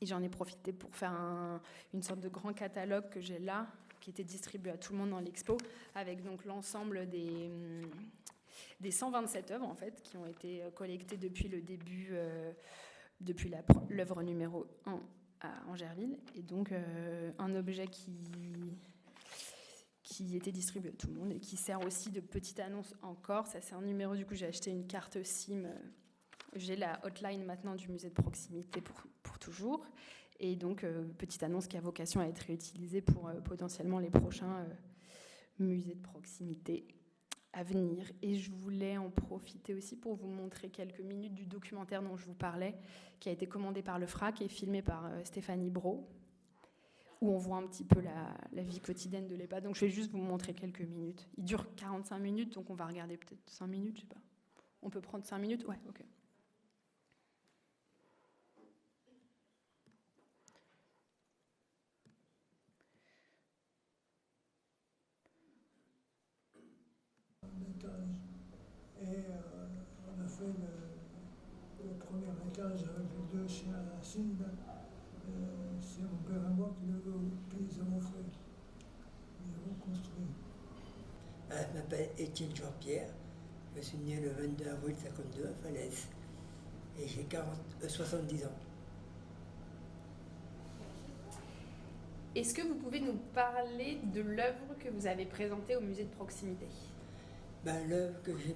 Et j'en ai profité pour faire une sorte de grand catalogue que j'ai là, qui était distribué à tout le monde dans l'expo, avec donc l'ensemble des 127 œuvres en fait, qui ont été collectées depuis le début, depuis l'œuvre numéro 1 à Angerville, et donc un objet qui était distribué à tout le monde et qui sert aussi de petite annonce encore. Ça, c'est un numéro, du coup, j'ai acheté une carte SIM. J'ai la hotline maintenant du musée de proximité pour toujours. Et donc, petite annonce qui a vocation à être réutilisée pour potentiellement les prochains musées de proximité à venir. Et je voulais en profiter aussi pour vous montrer quelques minutes du documentaire dont je vous parlais, qui a été commandé par le FRAC et filmé par Stéphanie Brault, où on voit un petit peu la vie quotidienne de l'EHPAD. Donc je vais juste vous montrer quelques minutes. Il dure 45 minutes, donc on va regarder peut-être 5 minutes, je sais pas. On peut prendre 5 minutes ? Ouais, ok. Et on a fait le premier étage avec les 2 chiens à la cime. C'est mon père et moi qui les avons fait. Ils l'avons construit. Je m'appelle Étienne Jean-Pierre. Je suis né le 22 avril 52 à Falaise. Et j'ai 70 ans. Est-ce que vous pouvez nous parler de l'œuvre que vous avez présentée au musée de proximité ? L'œuvre que je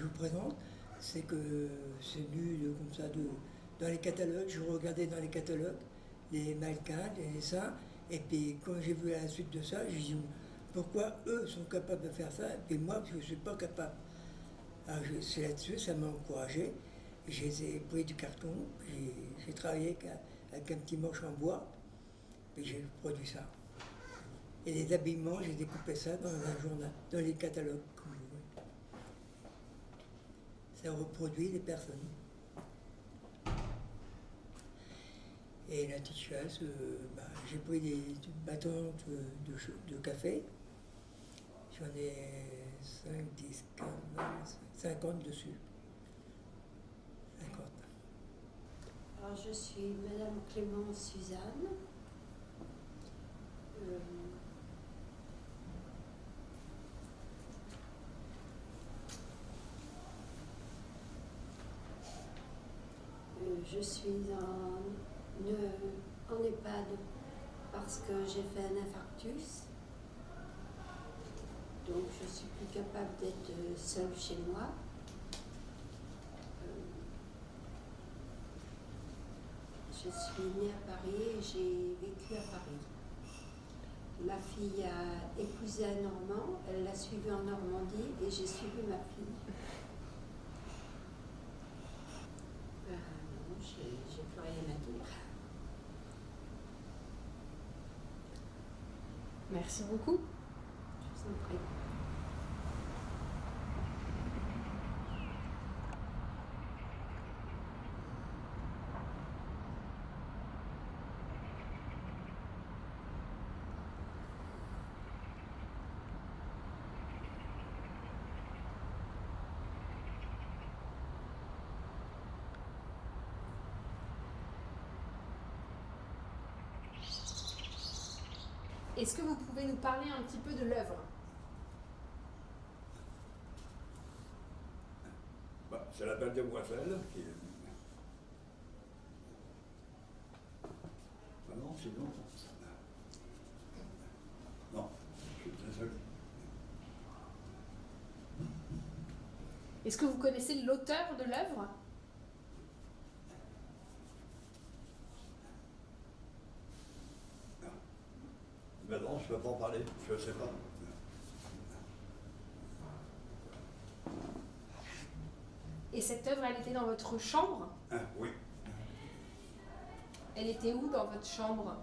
vous présente, c'est que c'est venu comme ça dans les catalogues. Je regardais dans les catalogues les mannequins, les dessins, et puis quand j'ai vu la suite de ça, j'ai dit pourquoi eux sont capables de faire ça et moi je ne suis pas capable. Alors c'est là-dessus, ça m'a encouragé. J'ai pris du carton, j'ai travaillé avec un petit manche en bois, et j'ai produit ça. Et les habillements, j'ai découpé ça dans un journal, dans les catalogues. Ça reproduit les personnes. Et la petite chasse, j'ai pris des bâtons de café. J'en ai 5, 10, 15, 20, 50 dessus. 50. Alors je suis Madame Clémence Suzanne. Je suis en EHPAD parce que j'ai fait un infarctus. Donc je suis plus capable d'être seule chez moi. Je suis née à Paris et j'ai vécu à Paris. Ma fille a épousé un Normand, elle l'a suivi en Normandie et j'ai suivi ma fille. Non, j'ai plus rien à dire. Merci beaucoup. Je vous en prie. Est-ce que vous pouvez nous parler un petit peu de l'œuvre ? C'est la Belle Demoiselle qui est... non, sinon... Non, je suis très seul. Est-ce que vous connaissez l'auteur de l'œuvre ? Non, je ne peux pas en parler, je ne sais pas. Et cette œuvre, elle était dans votre chambre ? Oui. Elle était où dans votre chambre ?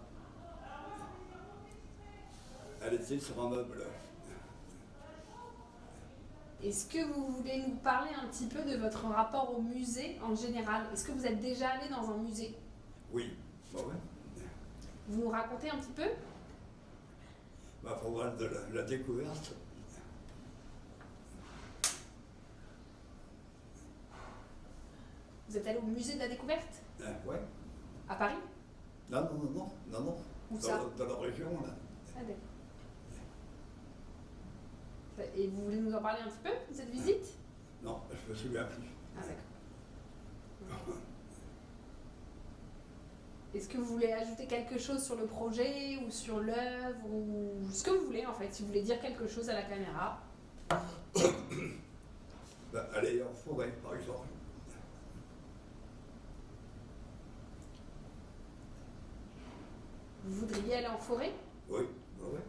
Elle était sur un meuble. Est-ce que vous voulez nous parler un petit peu de votre rapport au musée en général ? Est-ce que vous êtes déjà allé dans un musée ? Oui, ouais. Vous nous racontez un petit peu ? Pour voir de la découverte. Vous êtes allé au musée de la découverte ? Ouais. À Paris ? Non. Où ça ? Dans la région, là. Ah, d'accord. Et vous voulez nous en parler un petit peu de cette visite? Non, je me souviens plus. Ah d'accord. Est-ce que vous voulez ajouter quelque chose sur le projet ou sur l'œuvre ou ce que vous voulez en fait, si vous voulez dire quelque chose à la caméra? Aller en forêt, par exemple. Vous voudriez aller en forêt? Oui, ouais.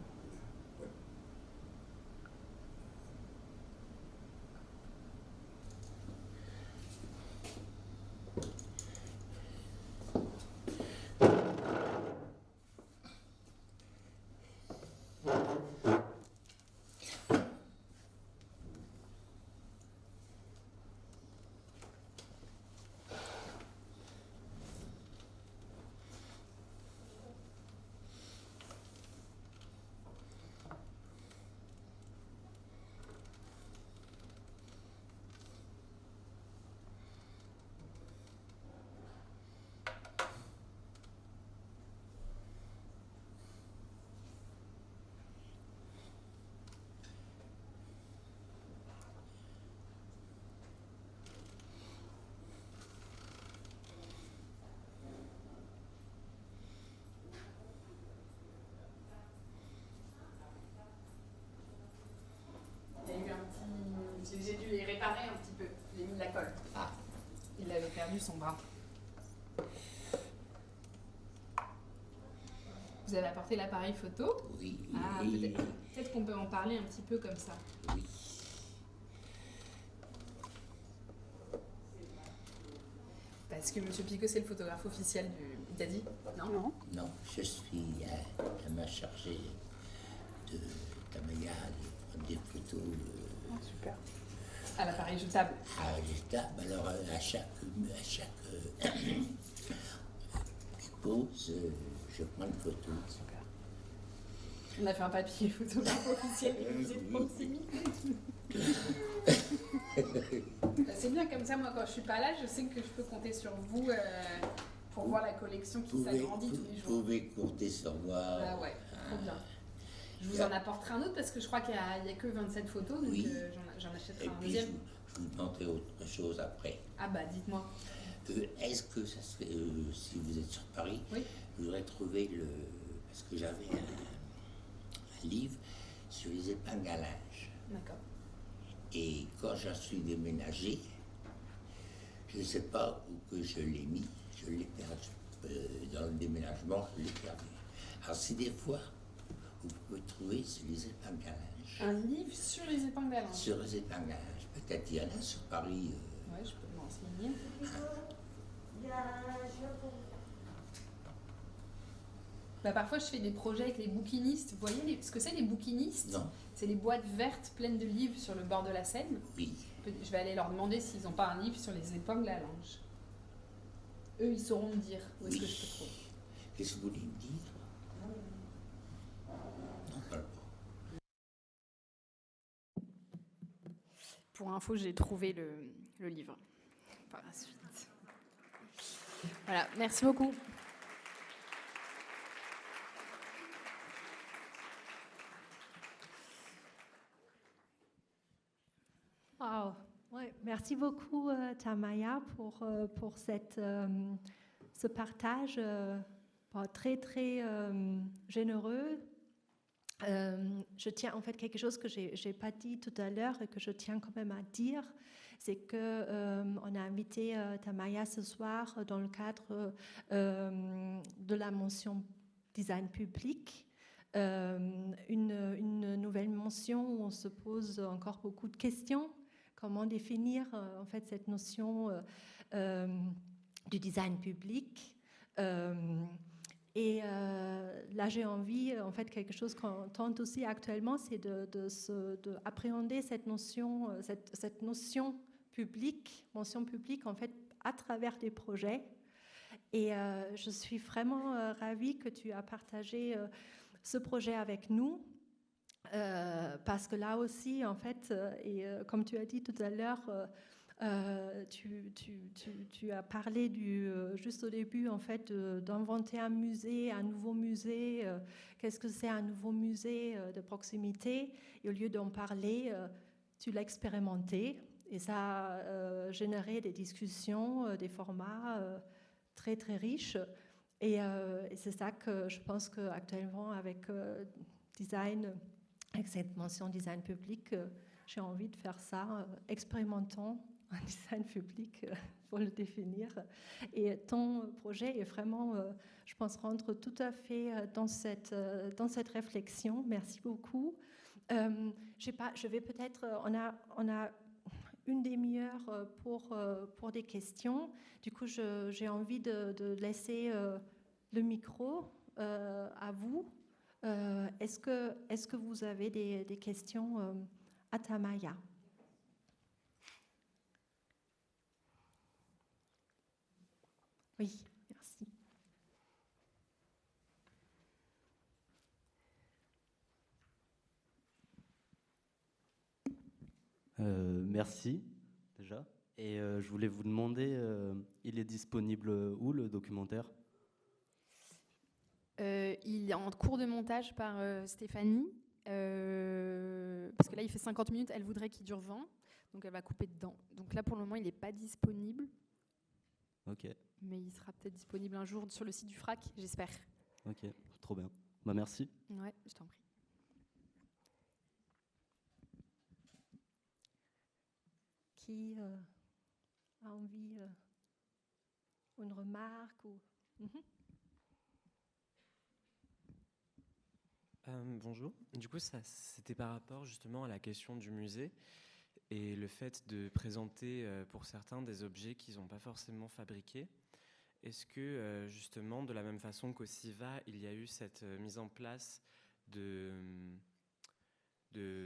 J'ai dû les réparer un petit peu. J'ai mis de la colle. Ah, il avait perdu son bras. Vous avez apporté l'appareil photo? Oui. Ah, peut-être qu'on peut en parler un petit peu comme ça. Oui. Parce que M. Picot, c'est le photographe officiel du... Il t'a dit? Non. Non, je suis à ma chargée de Tamaya de prendre des photos. Super. À l'appareil jetable. Jetable. Alors à chaque pause, je prends une photo. Super. On a fait un papier photographe officiel du musée de proximité. C'est bien comme ça, moi quand je suis pas là, je sais que je peux compter sur vous pour voir la collection qui s'agrandit tous les jours. Vous pouvez compter sur moi. Ah ouais, trop bien. Je vous en apporterai un autre parce que je crois qu'il n'y a que 27 photos, donc j'en achèterai un deuxième. Je vous demanderai autre chose après. Ah bah dites-moi. Est-ce que ça serait, si vous êtes sur Paris, oui, je voudrais trouver parce que j'avais un livre sur les épingles à linge. D'accord. Et quand j'en suis déménagé, je ne sais pas où que je l'ai mis, je l'ai perdu. Dans le déménagement, je l'ai perdu. Alors si des fois, vous pouvez trouver sur les épingles à linge. Un livre sur les épingles à linge? Sur les épingles à linge. Peut-être il y en a sur Paris. Ouais, je peux m'enseigner. Bah, parfois, je fais des projets avec les bouquinistes. Vous voyez ce que c'est, les bouquinistes? Non. C'est les boîtes vertes pleines de livres sur le bord de la Seine. Oui. Je vais aller leur demander s'ils n'ont pas un livre sur les épingles à linge. Eux, ils sauront me dire où est-ce que je peux trouver. Qu'est-ce que vous voulez me dire? Non, pas. Pour info, j'ai trouvé le livre par la suite. Voilà, merci beaucoup. Wow. Ouais, merci beaucoup Tamaya pour ce partage très très généreux. Je tiens en fait quelque chose que j'ai pas dit tout à l'heure et que je tiens quand même à dire, c'est que on a invité Tamaya ce soir dans le cadre de la mention design public. Une nouvelle mention où on se pose encore beaucoup de questions. Comment définir en fait cette notion du design public et là j'ai envie en fait quelque chose qu'on tente aussi actuellement, c'est d'appréhender cette notion publique, mention publique en fait à travers des projets. Et je suis vraiment ravie que tu as partagé ce projet avec nous. Parce que là aussi, en fait, et comme tu as dit tout à l'heure, Tu as parlé juste au début, en fait, d'inventer un musée, un nouveau musée. Qu'est-ce que c'est un nouveau musée de proximité? Et au lieu d'en parler, tu l'as expérimenté. Et ça a généré des discussions, des formats très, très riches. Et c'est ça que je pense qu'actuellement, avec design, avec cette mention design public, j'ai envie de faire ça, expérimentons un design public pour le définir. Et ton projet est vraiment, je pense, rentre tout à fait dans cette réflexion. Merci beaucoup. Je vais peut-être, on a une demi-heure pour des questions. Du coup, j'ai envie de laisser le micro à vous. Est-ce que vous avez des questions à Tamaya? Oui, merci. Merci déjà. Et je voulais vous demander, il est disponible où le documentaire? Il est en cours de montage par Stéphanie, parce que là il fait 50 minutes, elle voudrait qu'il dure 20, donc elle va couper dedans. Donc là pour le moment il n'est pas disponible. Ok. Mais il sera peut-être disponible un jour sur le site du FRAC, j'espère. Ok, trop bien. Bah merci. Ouais, je t'en prie. Qui a envie une remarque ou... Bonjour. Du coup, c'était par rapport justement à la question du musée et le fait de présenter pour certains des objets qu'ils n'ont pas forcément fabriqués. Est-ce que justement, de la même façon qu'au CIVA, il y a eu cette mise en place de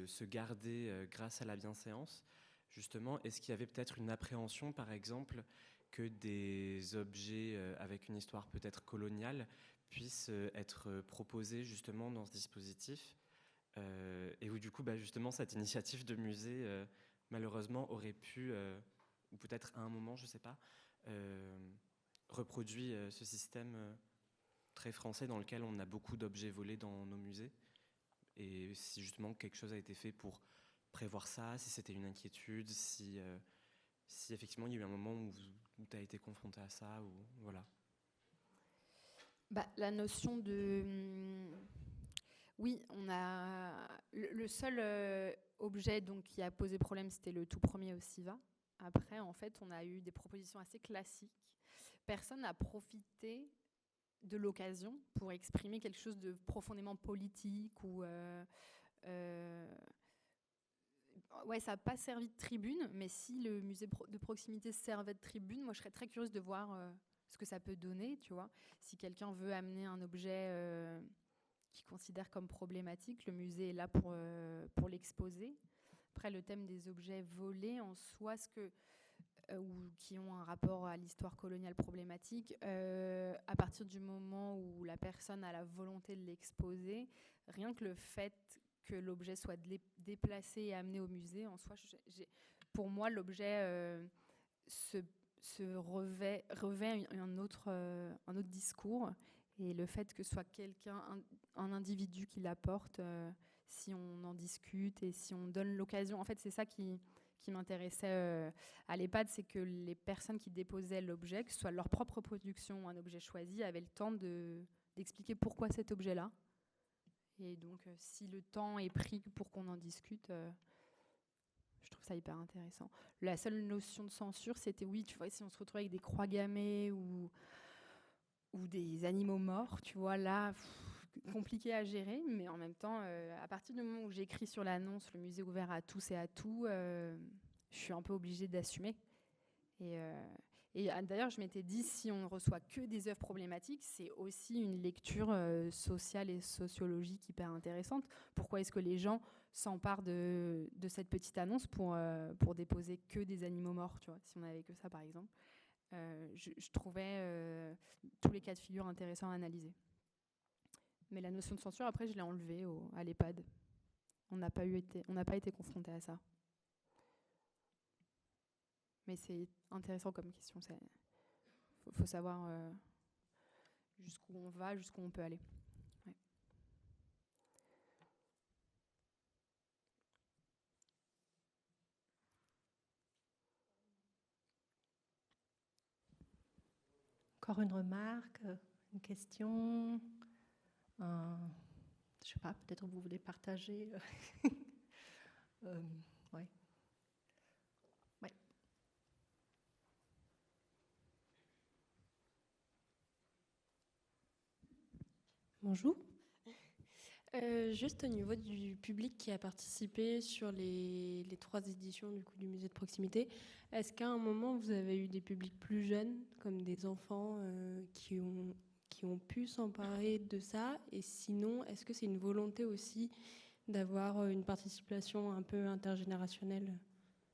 se garder grâce à la bienséance, justement, est-ce qu'il y avait peut-être une appréhension, par exemple, que des objets avec une histoire peut-être coloniale puissent être proposés justement dans ce dispositif et où du coup, justement, cette initiative de musée, malheureusement, aurait pu, ou peut-être à un moment, je ne sais pas, reproduit ce système très français dans lequel on a beaucoup d'objets volés dans nos musées. Et si justement quelque chose a été fait pour prévoir ça, si c'était une inquiétude, si effectivement il y a eu un moment où tu as été confronté à ça, ou voilà. La notion de... Oui, on a... Le seul objet donc, qui a posé problème, c'était le tout premier au CIVA. Après, en fait, on a eu des propositions assez classiques. Personne n'a profité de l'occasion pour exprimer quelque chose de profondément politique ou... Ouais, ça n'a pas servi de tribune, mais si le musée de proximité servait de tribune, moi je serais très curieuse de voir ce que ça peut donner, tu vois. Si quelqu'un veut amener un objet qu'il considère comme problématique, le musée est là pour l'exposer. Après, le thème des objets volés en soi, ou qui ont un rapport à l'histoire coloniale problématique, à partir du moment où la personne a la volonté de l'exposer, rien que le fait que l'objet soit déplacé et amené au musée, en soi, pour moi, l'objet se revêt un autre discours. Et le fait que ce soit un individu qui l'apporte, si on en discute et si on donne l'occasion, en fait, c'est ça qui m'intéressait à l'EHPAD, c'est que les personnes qui déposaient l'objet, que ce soit leur propre production ou un objet choisi, avaient le temps d'expliquer pourquoi cet objet-là. Et donc, si le temps est pris pour qu'on en discute, je trouve ça hyper intéressant. La seule notion de censure, c'était, oui, tu vois, si on se retrouve avec des croix gammées ou des animaux morts, tu vois, là, compliqué à gérer, mais en même temps, à partir du moment où j'écris sur l'annonce « Le musée ouvert à tous et à tout », je suis un peu obligée d'assumer. Et d'ailleurs, je m'étais dit, si on ne reçoit que des œuvres problématiques, c'est aussi une lecture sociale et sociologique hyper intéressante. Pourquoi est-ce que les gens s'emparent de cette petite annonce pour déposer que des animaux morts, tu vois, si on n'avait que ça, par exemple. Je trouvais tous les cas de figure intéressants à analyser. Mais la notion de censure, après, je l'ai enlevée à l'EHPAD. On n'a pas été confronté à ça. Mais c'est intéressant comme question. Il faut savoir jusqu'où on va, jusqu'où on peut aller. Ouais. Encore une remarque, une question, je ne sais pas, peut-être vous voulez partager. Ouais. Ouais. Bonjour. Juste au niveau du public qui a participé sur les 3 éditions du musée de proximité, est-ce qu'à un moment vous avez eu des publics plus jeunes, comme des enfants qui ont pu s'emparer de ça? Et sinon, est-ce que c'est une volonté aussi d'avoir une participation un peu intergénérationnelle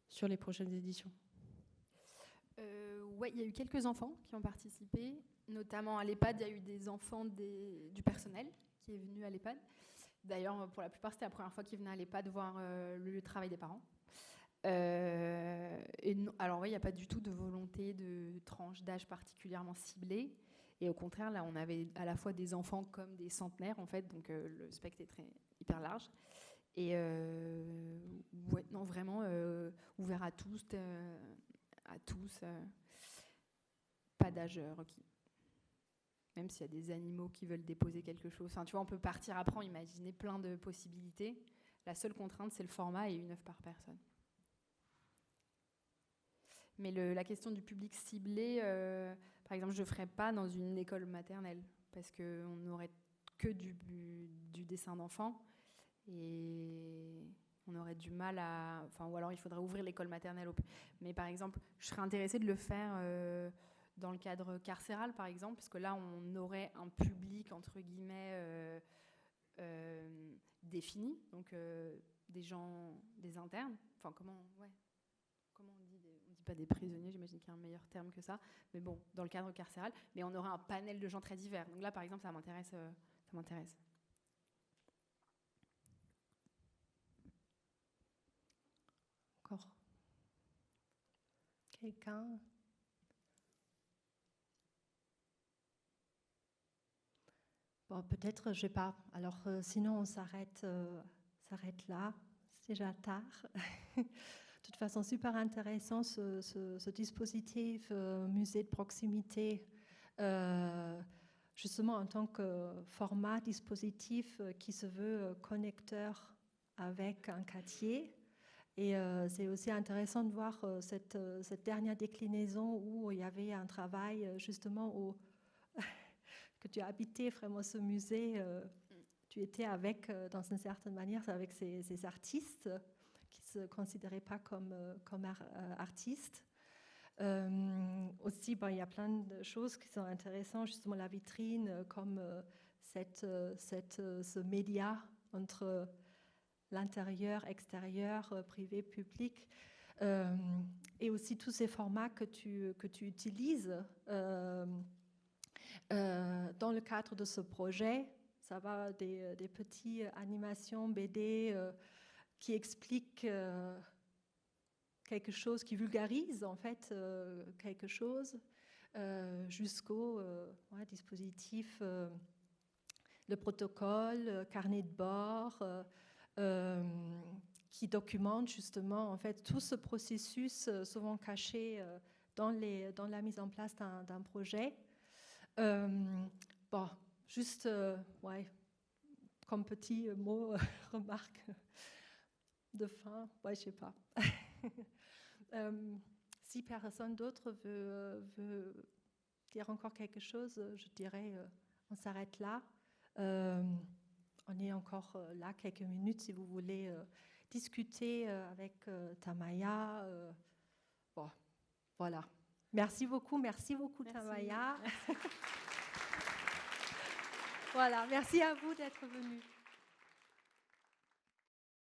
sur les prochaines éditions? Oui, il y a eu quelques enfants qui ont participé, notamment à l'EHPAD. Il y a eu des enfants du personnel qui est venu à l'EHPAD. D'ailleurs, pour la plupart, c'était la première fois qu'ils venaient à l'EHPAD voir le lieu de travail des parents. Alors oui, il n'y a pas du tout de volonté de tranche d'âge particulièrement ciblée. Et au contraire, là, on avait à la fois des enfants comme des centenaires, en fait, donc le spectre est hyper large. Et ouais, non, vraiment ouvert à tous, pas d'âge requis. Même s'il y a des animaux qui veulent déposer quelque chose. Enfin, tu vois, on peut partir après, imaginer plein de possibilités. La seule contrainte, c'est le format et une œuvre par personne. Mais la question du public ciblé, par exemple, je ne ferais pas dans une école maternelle, parce qu'on n'aurait que du dessin d'enfant, et on aurait du mal à... Enfin, ou alors il faudrait ouvrir l'école maternelle. Mais par exemple, je serais intéressée de le faire dans le cadre carcéral, par exemple, parce que là, on aurait un public, entre guillemets, défini, donc des gens, des internes. Enfin, comment on dit on dit pas des prisonniers, j'imagine qu'il y a un meilleur terme que ça, mais bon, dans le cadre carcéral, mais on aurait un panel de gens très divers. Donc là, par exemple, ça m'intéresse. Encore quelqu'un? Bon, peut-être, je sais pas. Alors, sinon, on s'arrête là. C'est déjà tard. De toute façon, super intéressant ce dispositif musée de proximité, justement en tant que format dispositif qui se veut connecteur avec un quartier. Et c'est aussi intéressant de voir cette dernière déclinaison où il y avait un travail justement que tu as habité vraiment ce musée. Tu étais avec, dans une certaine manière, avec ces artistes qui ne se considéraient pas comme artistes. Aussi, il y a plein de choses qui sont intéressantes, justement la vitrine, comme ce média entre l'intérieur, extérieur, privé, public, et aussi tous ces formats que tu utilises dans le cadre de ce projet. Ça va des petites animations BD qui expliquent quelque chose, qui vulgarise en fait quelque chose, jusqu'au dispositif, le protocole, carnet de bord, qui documente justement en fait tout ce processus souvent caché dans la mise en place d'un projet. Bon, juste comme petit mot, remarque de fin, je sais pas. Si personne d'autre veut dire encore quelque chose, je dirais on s'arrête là. On est encore là quelques minutes si vous voulez discuter avec Tamaya. Bon, voilà. Merci beaucoup Tamaya. Voilà, merci à vous d'être venus.